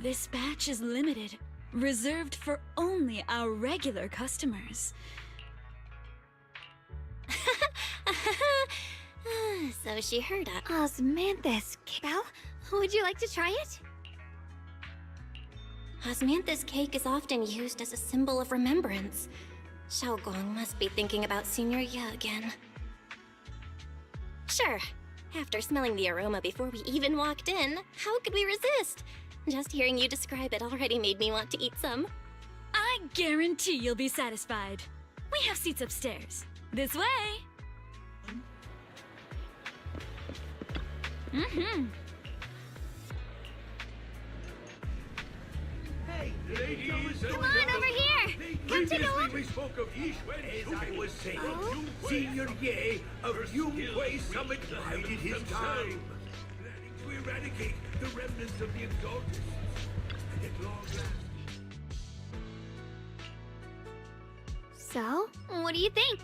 This batch is limited, reserved for only our regular customers. So she heard us. Osmanthus cake. Belle, would you like to try it? Osmanthus cake is often used as a symbol of remembrance. Shunguang must be thinking about Senior Ye again. Sure. After smelling the aroma before we even walked in, how could we resist? Just hearing you describe it already made me want to eat some. I guarantee you'll be satisfied. We have seats upstairs. This way. Come on, over here! Come take a look! We spoke of Yishwen, as I was saying. Senior Ye of Yunkwei Summit bided his time, planning to eradicate the remnants of the Exalted. And at long last... So, what do you think?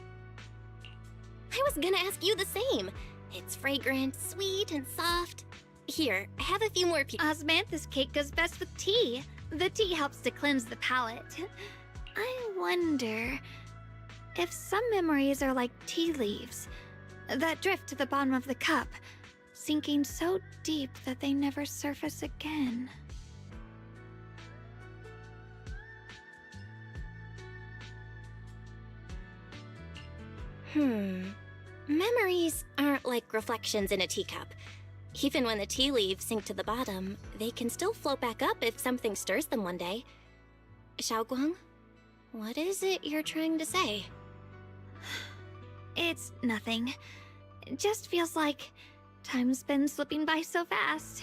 I was gonna ask you the same. It's fragrant, sweet, and soft. Here, have a few more Osmanthus cake goes best with tea. The tea helps to cleanse the palate. I wonder if some memories are like tea leaves that drift to the bottom of the cup, sinking so deep that they never surface again. Memories aren't like reflections in a teacup. Even when the tea leaves sink to the bottom, they can still float back up if something stirs them one day. Shunguang, what is it you're trying to say? It's nothing. It just feels like time's been slipping by so fast.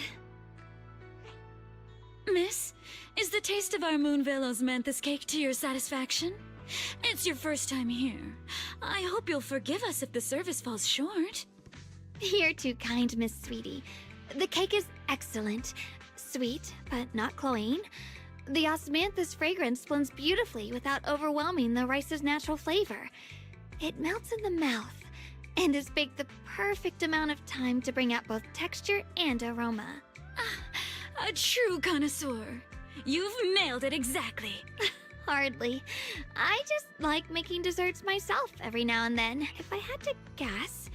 Miss, is the taste of our Moonvale osmanthus cake to your satisfaction? It's your first time here. I hope you'll forgive us if the service falls short. You're too kind, Miss Sweetie. The cake is excellent. Sweet, but not cloying. The osmanthus fragrance blends beautifully without overwhelming the rice's natural flavor. It melts in the mouth and is baked the perfect amount of time to bring out both texture and aroma. A true connoisseur. You've nailed it exactly. Hardly. I just like making desserts myself every now and then. If I had to guess,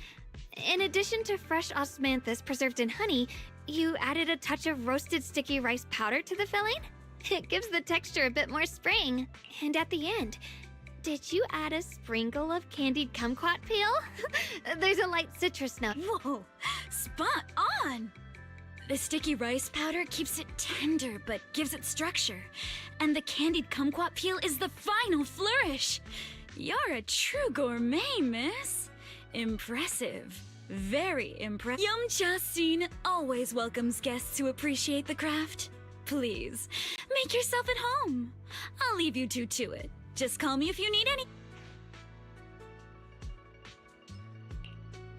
in addition to fresh osmanthus preserved in honey, you added a touch of roasted sticky rice powder to the filling? It gives the texture a bit more spring. And at the end, did you add a sprinkle of candied kumquat peel? There's a light citrus note. Whoa, spot on! The sticky rice powder keeps it tender but gives it structure. And the candied kumquat peel is the final flourish. You're a true gourmet, miss. Impressive. Very impressive. Yum-Cha Scene always welcomes guests who appreciate the craft. Please, make yourself at home. I'll leave you two to it. Just call me if you need any.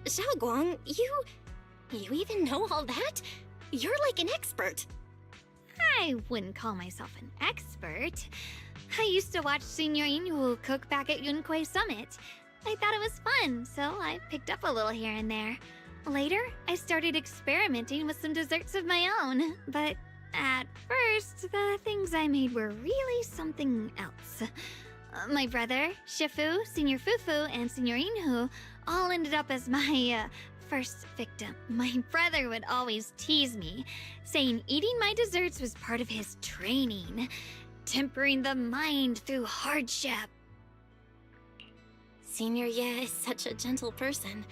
Shunguang, you even know all that? You're like an expert. I wouldn't call myself an expert. I used to watch Senior Inhu cook back at Yunkwei Summit. I thought it was fun, so I picked up a little here and there. Later, I started experimenting with some desserts of my own, but at first, the things I made were really something else. My brother, Shifu, Senior Fufu, and Senior Inhu all ended up as my first victim. My brother would always tease me, saying eating my desserts was part of his training. tempering the mind through hardship. Senior Ye is such a gentle person.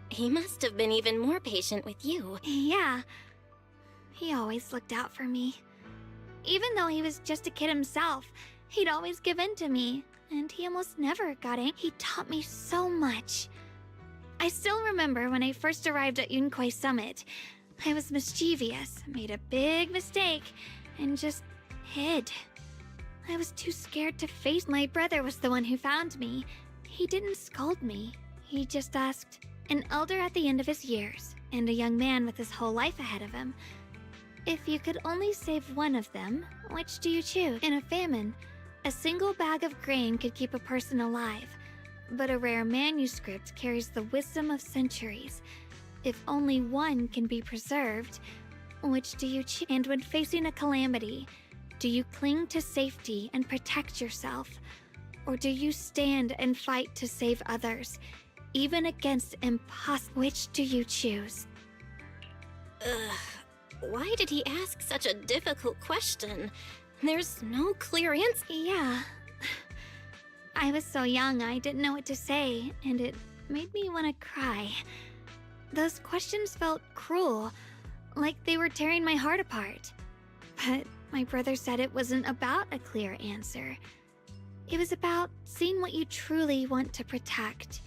He must have been even more patient with you. Yeah. He always looked out for me. Even though he was just a kid himself, he'd always give in to me, and he almost never got angry. He taught me so much. I still remember when I first arrived at Yunquay Summit. I was mischievous, made a big mistake, and just hid. I was too scared to face. My brother was the one who found me. He didn't scold me. He just asked, an elder at the end of his years, and a young man with his whole life ahead of him, if you could only save one of them, which do you choose? In a famine, a single bag of grain could keep a person alive, but a rare manuscript carries the wisdom of centuries. If only one can be preserved, which do you choose? And when facing a calamity, do you cling to safety and protect yourself? Or do you stand and fight to save others, even against impossible? Which do you choose? Why did he ask such a difficult question? There's no clear answer. Yeah. I was so young, I didn't know what to say, and it made me want to cry. Those questions felt cruel, like they were tearing my heart apart. But my brother said it wasn't about a clear answer. It was about seeing what you truly want to protect,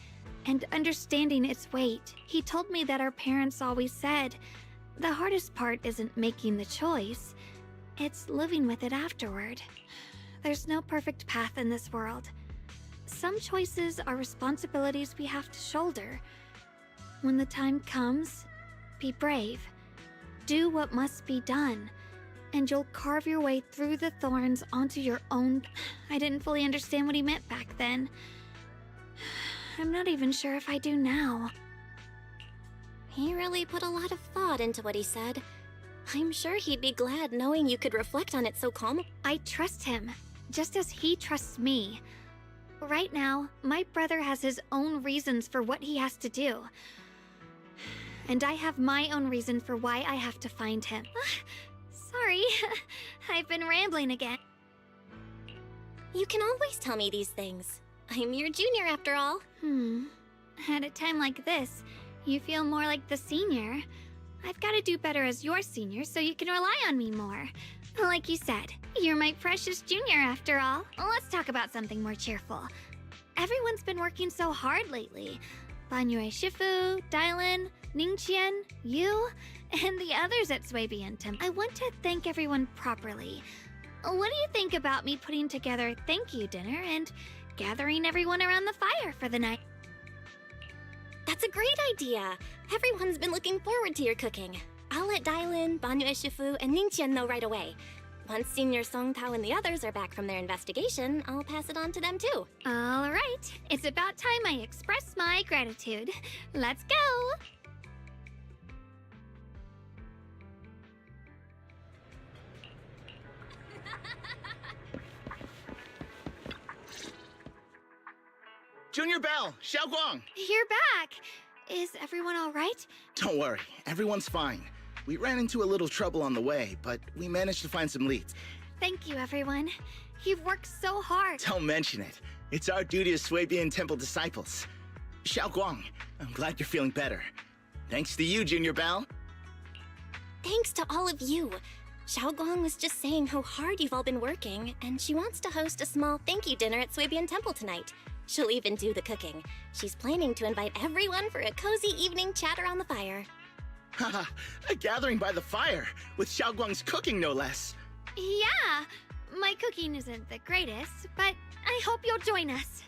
and understanding its weight. He told me that our parents always said, the hardest part isn't making the choice, it's living with it afterward. There's no perfect path in this world. Some choices are responsibilities we have to shoulder. When the time comes, be brave. Do what must be done, and you'll carve your way through the thorns onto your own. I didn't fully understand what he meant back then. I'm not even sure if I do now. He really put a lot of thought into what he said. I'm sure he'd be glad knowing you could reflect on it so calmly. I trust him, just as he trusts me. Right now, my brother has his own reasons for what he has to do. And I have my own reason for why I have to find him. Sorry, I've been rambling again. You can always tell me these things. I'm your junior after all. At a time like this, you feel more like the senior. I've got to do better as your senior so you can rely on me more. Like you said, you're my precious junior after all. Let's talk about something more cheerful. Everyone's been working so hard lately. Banyue Shifu, Dylan, Ningqian, you, and the others at Swabian Temple. I want to thank everyone properly. What do you think about me putting together a thank you dinner and gathering everyone around the fire for the night? That's a great idea. Everyone's been looking forward to your cooking. I'll let Dylan, Banyue Shifu, and Ningqian know right away. Once Senior Song Tao and the others are back from their investigation, I'll pass it on to them too. All right, it's about time I express my gratitude. Let's go! Junior Belle, Shunguang! You're back! Is everyone all right? Don't worry, everyone's fine. We ran into a little trouble on the way, but we managed to find some leads. Thank you, everyone. You've worked so hard. Don't mention it. It's our duty as Swabian Temple disciples. Shunguang, I'm glad you're feeling better. Thanks to you, Junior Belle. Thanks to all of you. Shunguang was just saying how hard you've all been working, and she wants to host a small thank you dinner at Swabian Temple tonight. She'll even do the cooking. She's planning to invite everyone for a cozy evening chat around the fire. Haha, a gathering by the fire, with Shunguang's cooking no less. Yeah, my cooking isn't the greatest, but I hope you'll join us.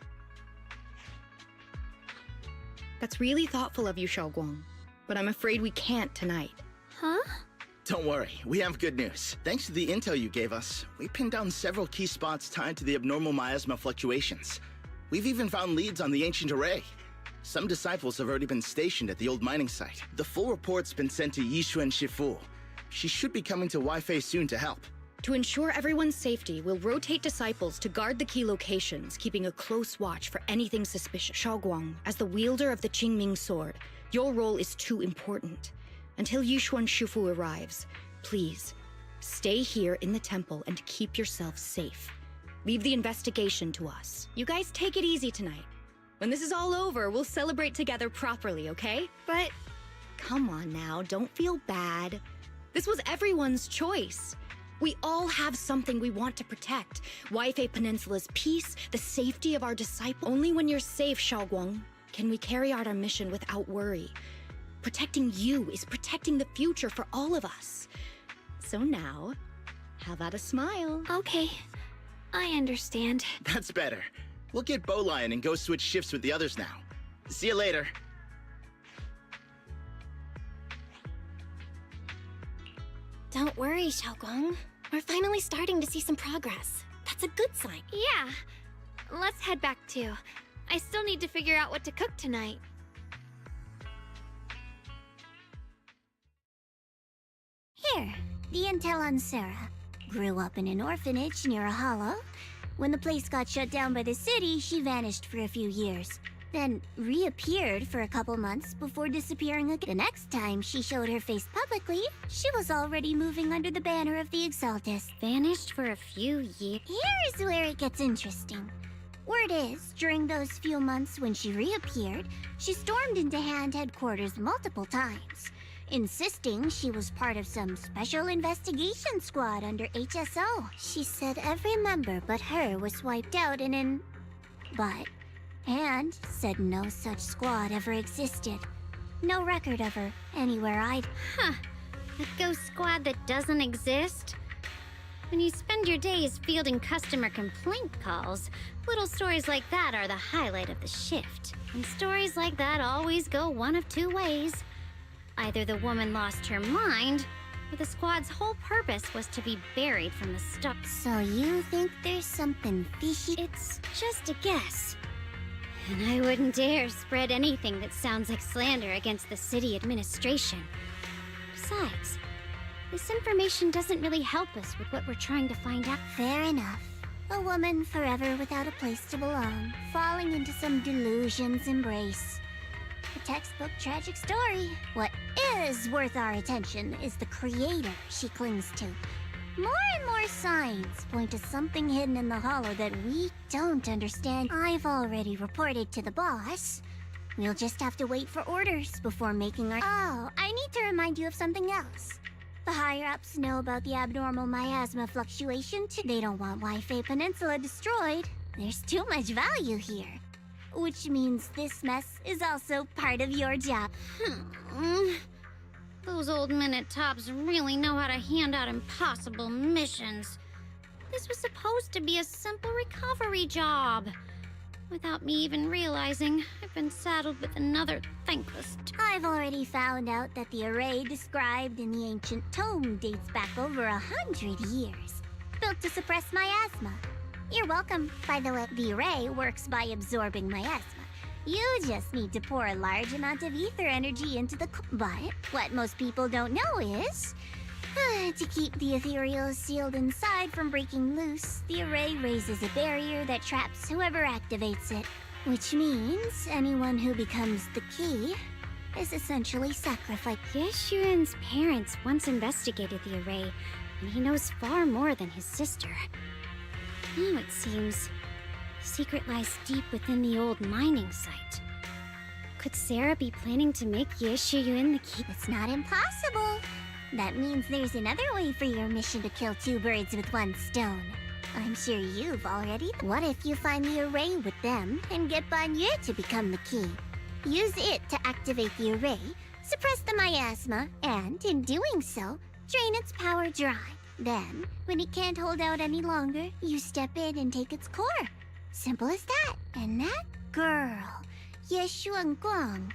That's really thoughtful of you, Shunguang, but I'm afraid we can't tonight. Huh? Don't worry, we have good news. Thanks to the intel you gave us, we pinned down several key spots tied to the abnormal miasma fluctuations. We've even found leads on the ancient array. Some disciples have already been stationed at the old mining site. The full report's been sent to Yishuan Shifu. She should be coming to Waifei soon to help. To ensure everyone's safety, we'll rotate disciples to guard the key locations, keeping a close watch for anything suspicious. Shunguang, as the wielder of the Qingming sword, your role is too important. Until Yishuan Shifu arrives, please, Stay here in the temple and keep yourself safe. Leave the investigation to us. You guys take it easy tonight. When this is all over, we'll celebrate together properly, okay? But come on now, don't feel bad. This was everyone's choice. We all have something we want to protect. Waifei Peninsula's peace, the safety of our disciple. Only when you're safe, Shunguang, can we carry out our mission without worry. Protecting you is protecting the future for all of us. So now, how about a smile? Okay, I understand. That's better. We'll get Bowline and go switch shifts with the others now. See you later. Don't worry, Shunguang. We're finally starting to see some progress. That's a good sign. Yeah. Let's head back too. I still need to figure out what to cook tonight. Here, the intel on Sarah. Grew up in an orphanage near a hollow. When the place got shut down by the city, she vanished for a few years. Then reappeared for a couple months before disappearing again. The next time she showed her face publicly, she was already moving under the banner of the Exaltus. Vanished for a few years. Here's where it gets interesting. Word is, during those few months when she reappeared, she stormed into Hand headquarters multiple times, insisting she was part of some special investigation squad under HSO. She said every member but her was wiped out in an... but... and said no such squad ever existed. No record of her anywhere either. Huh. A ghost squad that doesn't exist? When you spend your days fielding customer complaint calls, little stories like that are the highlight of the shift. And stories like that always go one of two ways. Either the woman lost her mind, or the squad's whole purpose was to be buried from the start. So you think there's something fishy? It's just a guess. And I wouldn't dare spread anything that sounds like slander against the city administration. Besides, this information doesn't really help us with what we're trying to find out. Fair enough. A woman forever without a place to belong, falling into some delusion's embrace. A textbook tragic story. What is worth our attention is the creator she clings to. More and more signs point to something hidden in the hollow that we don't understand. I've already reported to the boss. We'll just have to wait for orders before making our... Oh, I need to remind you of something else. The higher-ups know about the abnormal miasma fluctuation too. They don't want Waifei Peninsula destroyed. There's too much value here. Which means this mess is also part of your job. Those old minute tops really know how to hand out impossible missions. This was supposed to be a simple recovery job. Without me even realizing, I've been saddled with another thankless I've already found out that the array described in the ancient tome dates back over 100 years. Built to suppress miasma. You're welcome, by the way. The array works by absorbing miasma. You just need to pour a large amount of ether energy into the... But what most people don't know is... to keep the ethereal sealed inside from breaking loose, the array raises a barrier that traps whoever activates it. Which means anyone who becomes the key is essentially sacrificed. Yeshuan's parents once investigated the array, and he knows far more than his sister. Now it seems the secret lies deep within the old mining site. Could Sarah be planning to make Yeshuan the key? It's not impossible. That means there's another way for your mission to kill two birds with one stone. I'm sure you've already... What if you find the array with them and get Banye to become the key? Use it to activate the array, suppress the miasma, and, in doing so, drain its power dry. Then, when it can't hold out any longer, you step in and take its core. Simple as that. And that girl, Shunguang,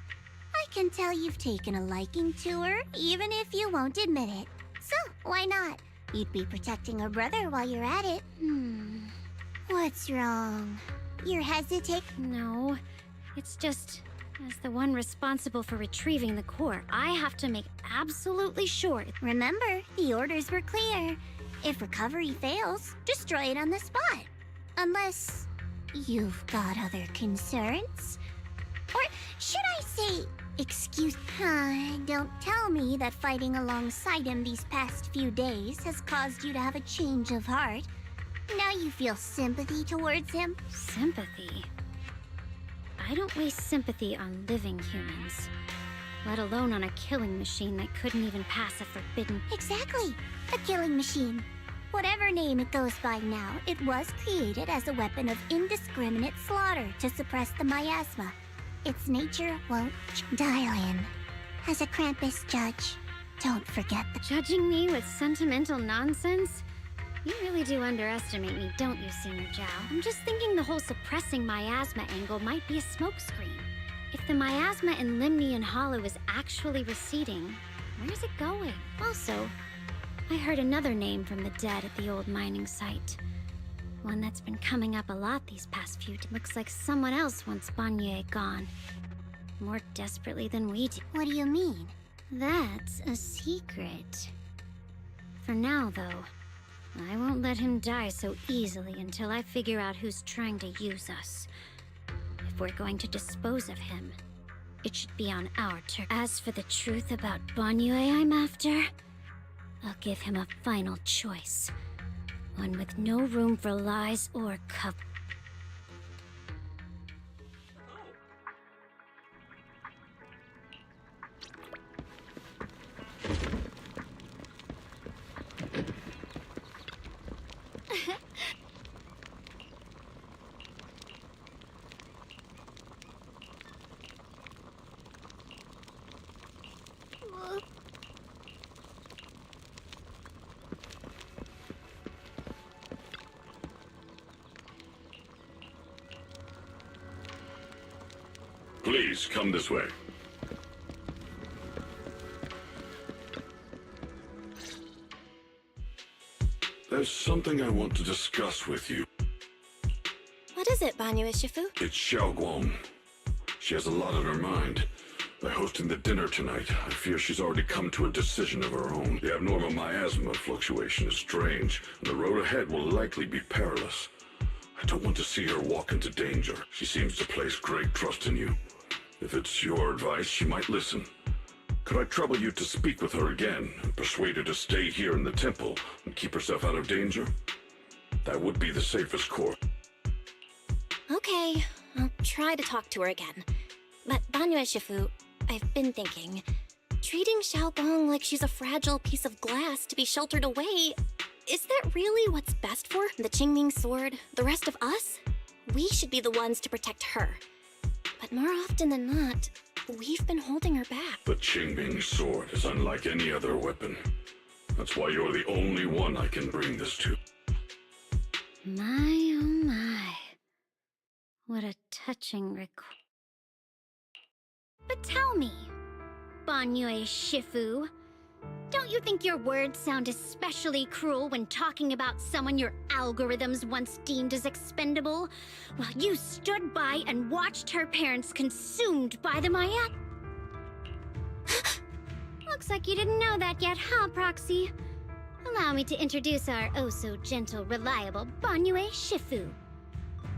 I can tell you've taken a liking to her, even if you won't admit it. So, why not? You'd be protecting her brother while you're at it. What's wrong? You're hesitating? No, it's just... As the one responsible for retrieving the core, I have to make absolutely sure... Remember, the orders were clear. If recovery fails, destroy it on the spot. Unless you've got other concerns. Or should I say, Don't tell me that fighting alongside him these past few days has caused you to have a change of heart. Now you feel sympathy towards him? Sympathy? I don't waste sympathy on living humans, let alone on a killing machine that couldn't even pass a forbidden... Exactly! A killing machine. Whatever name it goes by now, it was created as a weapon of indiscriminate slaughter to suppress the miasma. Its nature won't dial in. As a Krampus judge, don't forget the... Judging me with sentimental nonsense? You really do underestimate me, don't you, Senior Zhao? I'm just thinking the whole suppressing miasma angle might be a smokescreen. If the miasma in Limnian Hollow is actually receding, where's it going? Also, I heard another name from the dead at the old mining site. One that's been coming up a lot these past few days. Looks like someone else wants Banyue gone. More desperately than we do. What do you mean? That's a secret. For now, though, I won't let him die so easily until I figure out who's trying to use us. If we're going to dispose of him, it should be on our turn. As for the truth about Banyue I'm after, I'll give him a final choice. One with no room for lies or cover. Please, come this way. There's something I want to discuss with you. What is it, Banyue Shifu? It's Shunguang. She has a lot on her mind. By hosting the dinner tonight, I fear she's already come to a decision of her own. The abnormal miasma fluctuation is strange, and the road ahead will likely be perilous. I don't want to see her walk into danger. She seems to place great trust in you. If it's your advice, she might listen. Could I trouble you to speak with her again, and persuade her to stay here in the temple and keep herself out of danger? That would be the safest course. Okay, I'll try to talk to her again. But Banyue Shifu, I've been thinking, treating Shunguang like she's a fragile piece of glass to be sheltered away, is that really what's best for the Qingming sword, the rest of us? We should be the ones to protect her. But more often than not, we've been holding her back. The Qingming sword is unlike any other weapon. That's why you're the only one I can bring this to. My, oh my. What a touching request. But tell me, Banyue Shifu, don't you think your words sound especially cruel when talking about someone your algorithms once deemed as expendable, while you stood by and watched her parents consumed by the Maya? Looks like you didn't know that yet, huh, Proxy? Allow me to introduce our oh-so-gentle, reliable Banyue Shifu.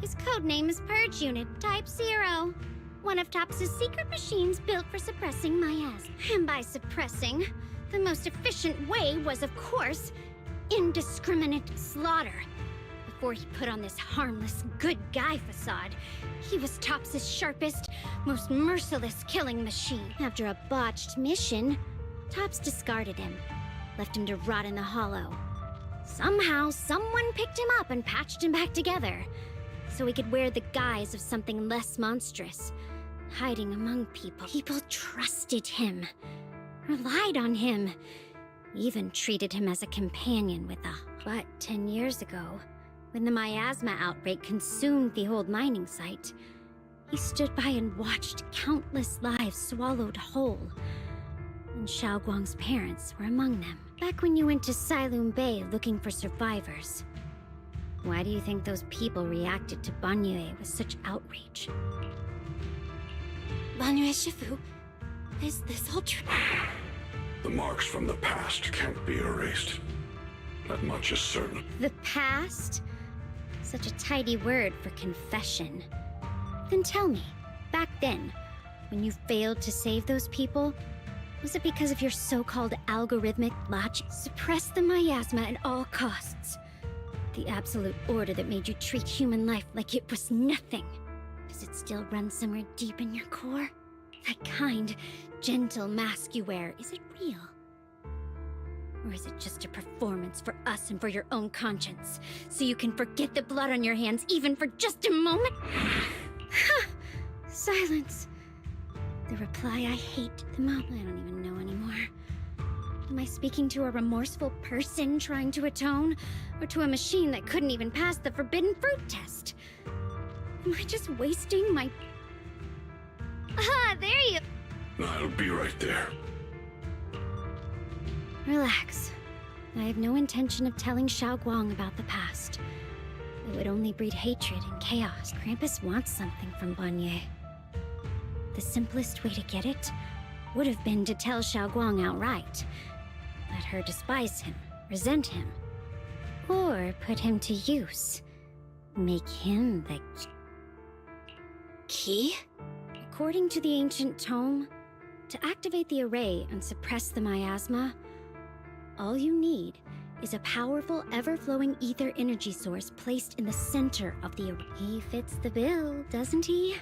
His codename is Purge Unit Type 0. One of TOPS's secret machines built for suppressing miasma. And by suppressing, the most efficient way was, of course, indiscriminate slaughter. Before he put on this harmless, good guy facade, he was TOPS's sharpest, most merciless killing machine. After a botched mission, TOPS discarded him, left him to rot in the hollow. Somehow, someone picked him up and patched him back together, so he could wear the guise of something less monstrous, hiding among people. People trusted him, relied on him, even treated him as a companion with a... But 10 years ago, when the miasma outbreak consumed the old mining site, he stood by and watched countless lives swallowed whole. And Shunguang's parents were among them. Back when you went to Silum Bay looking for survivors, why do you think those people reacted to Banyue with such outrage? Banyue Shifu, is this all true? The marks from the past can't be erased. That much is certain. The past? Such a tidy word for confession. Then tell me, back then, when you failed to save those people? Was it because of your so-called algorithmic logic? Suppress the miasma at all costs. The absolute order that made you treat human life like it was nothing. Does it still run somewhere deep in your core? That kind, gentle mask you wear, is it real? Or is it just a performance for us and for your own conscience? So you can forget the blood on your hands even for just a moment? Silence. The reply I hate the most. I don't even know anymore. Am I speaking to a remorseful person trying to atone? Or to a machine that couldn't even pass the forbidden fruit test? Am I just wasting my... Ah, there you... I'll be right there. Relax. I have no intention of telling Shunguang about the past. It would only breed hatred and chaos. Krampus wants something from Banye. The simplest way to get it would have been to tell Shunguang outright. Let her despise him, resent him, or put him to use. Make him the key? According to the ancient tome, to activate the array and suppress the miasma, all you need is a powerful, ever-flowing ether energy source placed in the center of the array. He fits the bill, doesn't he?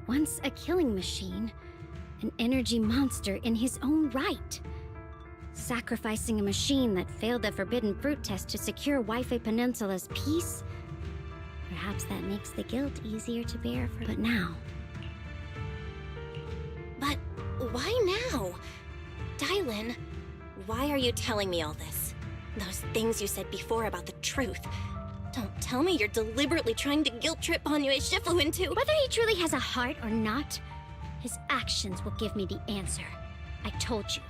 Once a killing machine, an energy monster in his own right. Sacrificing a machine that failed the forbidden fruit test to secure Wi-Fi Peninsula's peace? Perhaps that makes the guilt easier to bear for... But now... But why now? Dylan, why are you telling me all this? Those things you said before about the truth. Don't tell me you're deliberately trying to guilt trip Banye Shifu into... Whether he truly has a heart or not, his actions will give me the answer. I told you.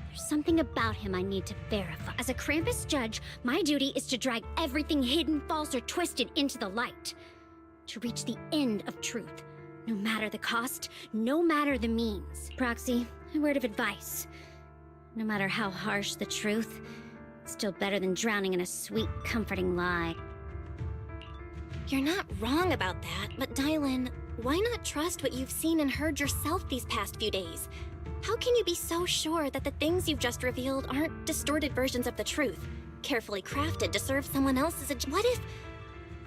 There's something about him I need to verify. As a Krampus judge, my duty is to drag everything hidden, false, or twisted into the light. To reach the end of truth. No matter the cost, no matter the means. Proxy, a word of advice. No matter how harsh the truth, it's still better than drowning in a sweet, comforting lie. You're not wrong about that, but Dylan, why not trust what you've seen and heard yourself these past few days? How can you be so sure that the things you've just revealed aren't distorted versions of the truth, carefully crafted to serve someone else's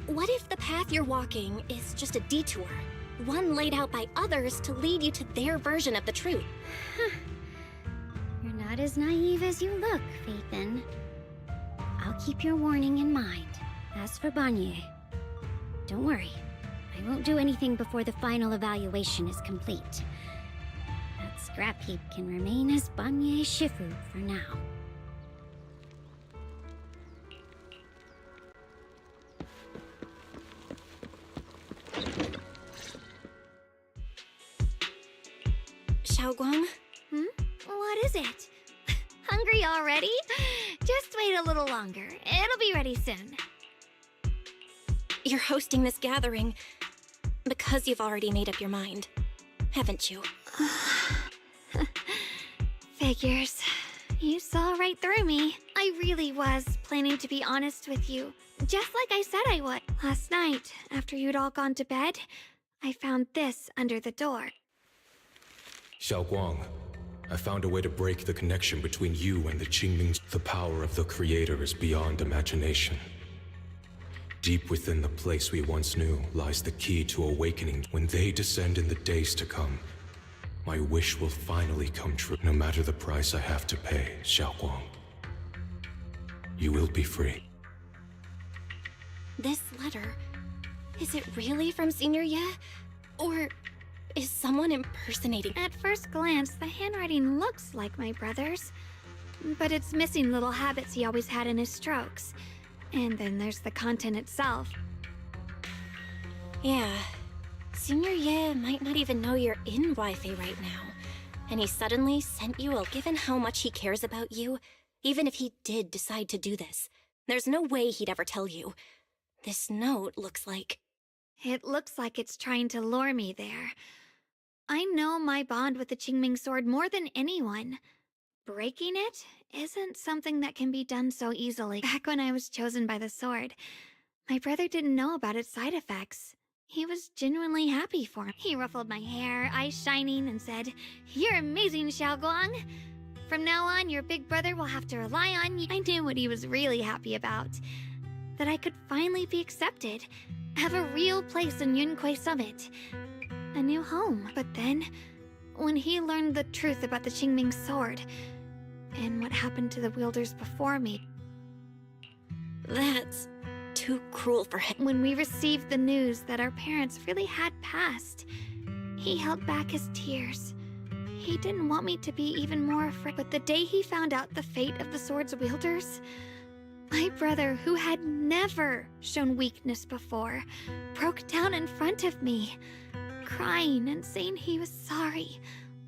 What if the path you're walking is just a detour? One laid out by others to lead you to their version of the truth? You're not as naive as you look, Phaethon. I'll keep your warning in mind. As for Banye, don't worry. I won't do anything before the final evaluation is complete. That scrap heap can remain as Banye Shifu for now. Shunguang? What is it? Hungry already? Just wait a little longer. It'll be ready soon. You're hosting this gathering because you've already made up your mind, haven't you? Figures. You saw right through me. I really was planning to be honest with you, just like I said I would. Last night, after you'd all gone to bed, I found this under the door. Shunguang, I found a way to break the connection between you and the Qingming. The power of the Creator is beyond imagination. Deep within the place we once knew lies the key to awakening. When they descend in the days to come, my wish will finally come true. No matter the price I have to pay, Shunguang. You will be free. This letter, is it really from Senior Ye? Or is someone impersonating? At first glance, the handwriting looks like my brother's, but it's missing little habits he always had in his strokes. And then there's the content itself. Yeah. Senior Ye might not even know you're in Wi-Fi right now. And he suddenly sent you a... Given how much he cares about you, even if he did decide to do this, there's no way he'd ever tell you. This note looks like... It looks like it's trying to lure me there. I know my bond with the Qingming sword more than anyone. Breaking it isn't something that can be done so easily. Back when I was chosen by the sword, my brother didn't know about its side effects. He was genuinely happy for me. He ruffled my hair, eyes shining, and said, "You're amazing, Shunguang. From now on, your big brother will have to rely on you." I knew what he was really happy about. That I could finally be accepted, have a real place in Yunquei Summit, a new home. But then, when he learned the truth about the Qingming sword, and what happened to the wielders before me... That's too cruel for him. When we received the news that our parents really had passed, he held back his tears. He didn't want me to be even more afraid. But the day he found out the fate of the sword's wielders, my brother, who had never shown weakness before, broke down in front of me, crying and saying he was sorry,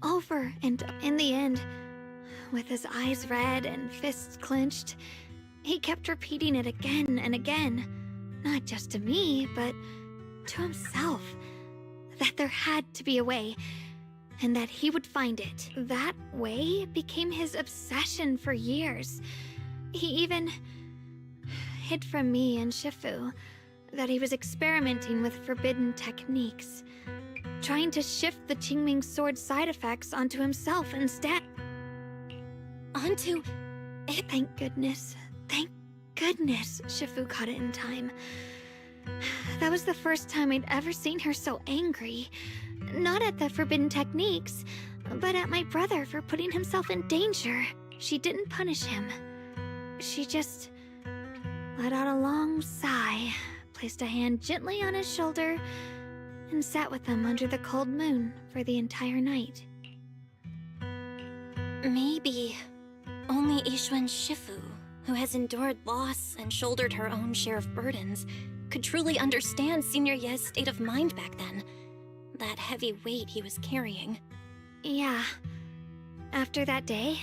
over and in the end, with his eyes red and fists clenched, he kept repeating it again and again, not just to me, but to himself, that there had to be a way, and that he would find it. That way became his obsession for years. He even hid from me and Shifu that he was experimenting with forbidden techniques, trying to shift the Qingming sword side effects onto himself instead. Onto... Thank goodness Shifu caught it in time. That was the first time I'd ever seen her so angry. Not at the forbidden techniques, but at my brother for putting himself in danger. She didn't punish him. She just let out a long sigh, placed a hand gently on his shoulder, and sat with him under the cold moon for the entire night. Maybe only Yishuan Shifu, who has endured loss and shouldered her own share of burdens, could truly understand Senior Ye's state of mind back then. That heavy weight he was carrying. Yeah. After that day,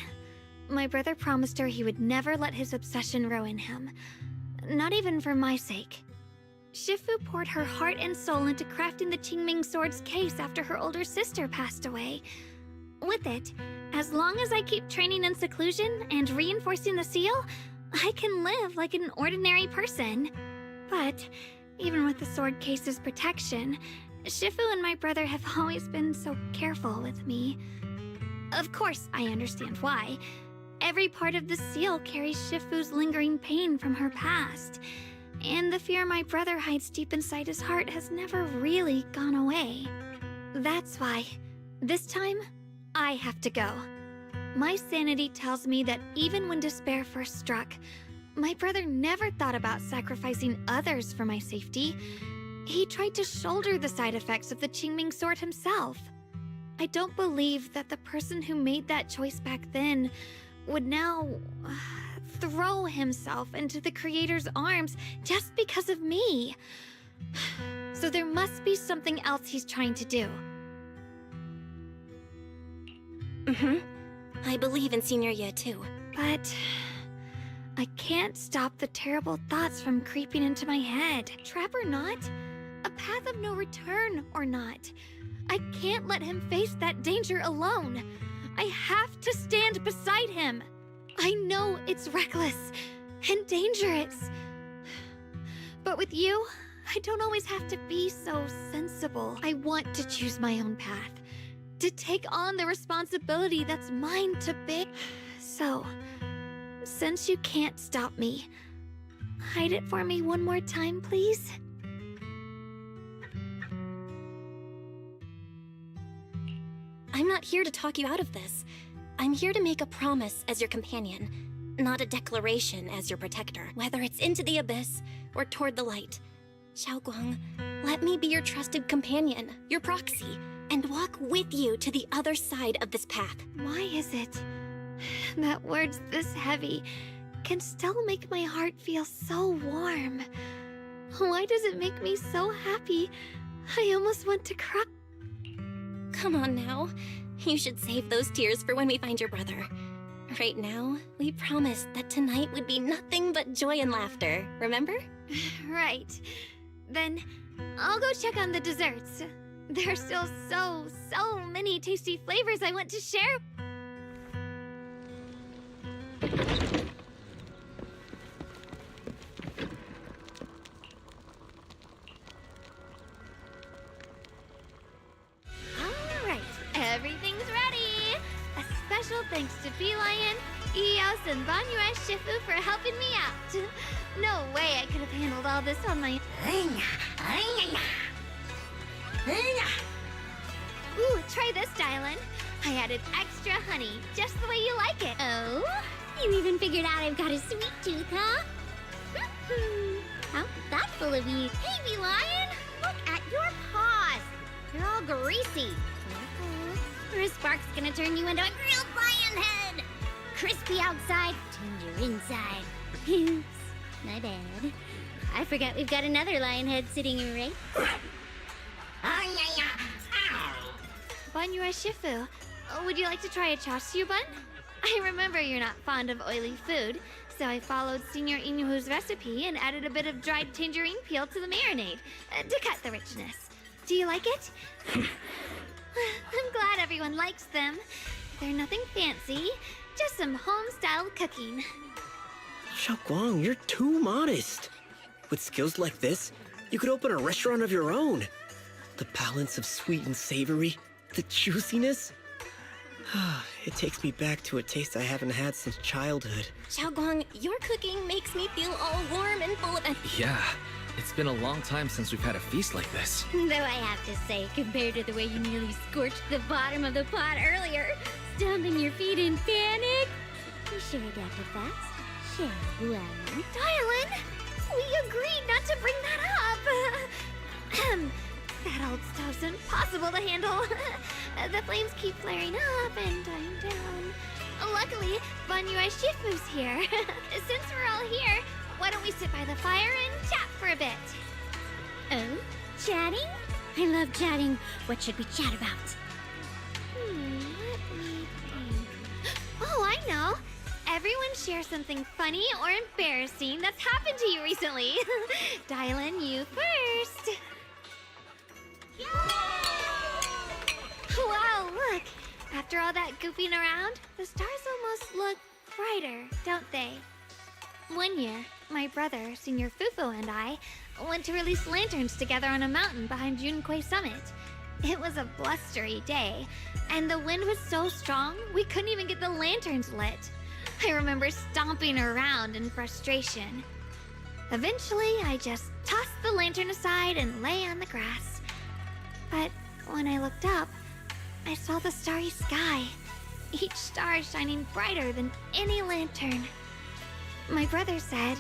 my brother promised her he would never let his obsession ruin him. Not even for my sake. Shifu poured her heart and soul into crafting the Qingming sword's case after her older sister passed away. With it, as long as I keep training in seclusion and reinforcing the seal, I can live like an ordinary person. But, even with the sword case's protection, Shifu and my brother have always been so careful with me. Of course, I understand why. Every part of the seal carries Shifu's lingering pain from her past, and the fear my brother hides deep inside his heart has never really gone away. That's why, this time, I have to go. My sanity tells me that even when despair first struck, my brother never thought about sacrificing others for my safety. He tried to shoulder the side effects of the Qingming sword himself. I don't believe that the person who made that choice back then would now throw himself into the Creator's arms just because of me. So there must be something else he's trying to do. I believe in Senior Ye too. But I can't stop the terrible thoughts from creeping into my head. Trap or not, a path of no return or not, I can't let him face that danger alone. I have to stand beside him. I know it's reckless and dangerous. But with you, I don't always have to be so sensible. I want to choose my own path, to take on the responsibility that's mine to bear. So, since you can't stop me, hide it for me one more time, please? I'm not here to talk you out of this. I'm here to make a promise as your companion, not a declaration as your protector, whether it's into the abyss or toward the light. Shunguang, let me be your trusted companion, your proxy, and walk with you to the other side of this path. Why is it that words this heavy can still make my heart feel so warm? Why does it make me so happy? I almost want to cry. Come on now. You should save those tears for when we find your brother. Right now, we promised that tonight would be nothing but joy and laughter, remember? Right. Then I'll go check on the desserts. There are still so many tasty flavors I want to share. special thanks to Bee Lion, Eos, and Banyue Shifu for helping me out. No way I could have handled all this on my own. Ooh, try this, Dylan. I added extra honey, just the way you like it. Oh? You even figured out I've got a sweet tooth, huh? How thoughtful of you. Hey, Bee Lion! Look at your paws! They're all greasy. Or a spark's gonna turn you into a grilled lion head! Crispy outside, tender inside. Oops, my bad. I forgot we've got another lion head sitting right. Banyue Shifu, would you like to try a chashu bun? I remember you're not fond of oily food, so I followed Senior Inuhu's recipe and added a bit of dried tangerine peel to the marinade to cut the richness. Do you like it? I'm glad everyone likes them. They're nothing fancy, just some home-style cooking. Shunguang, you're too modest. With skills like this, you could open a restaurant of your own. The balance of sweet and savory, the juiciness. It takes me back to a taste I haven't had since childhood. Shunguang, your cooking makes me feel all warm and full of... Yeah, it's been a long time since we've had a feast like this. Though I have to say, compared to the way you nearly scorched the bottom of the pot earlier, stomping your feet in panic, you sure adapted fast. Shunguang. Dylan, we agreed not to bring that up. That old stove's impossible to handle. The flames keep flaring up and dying down. Luckily, Banyue Shifu's here. Since we're all here, why don't we sit by the fire and chat for a bit? Oh? Chatting? I love chatting. What should we chat about? Let me think. Oh, I know. Everyone share something funny or embarrassing that's happened to you recently. Dylan, you first. Wow, look! After all that goofing around, the stars almost look brighter, don't they? One year, my brother, Senior Fufu, and I went to release lanterns together on a mountain behind Junquei Summit. It was a blustery day, and the wind was so strong we couldn't even get the lanterns lit. I remember stomping around in frustration. Eventually, I just tossed the lantern aside and lay on the grass. But when I looked up, I saw the starry sky, each star shining brighter than any lantern. My brother said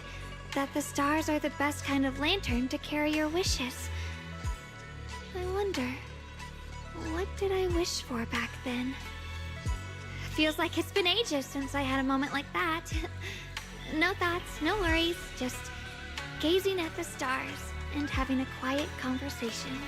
that the stars are the best kind of lantern to carry your wishes. I wonder, what did I wish for back then? Feels like it's been ages since I had a moment like that. No thoughts, no worries, just gazing at the stars and having a quiet conversation.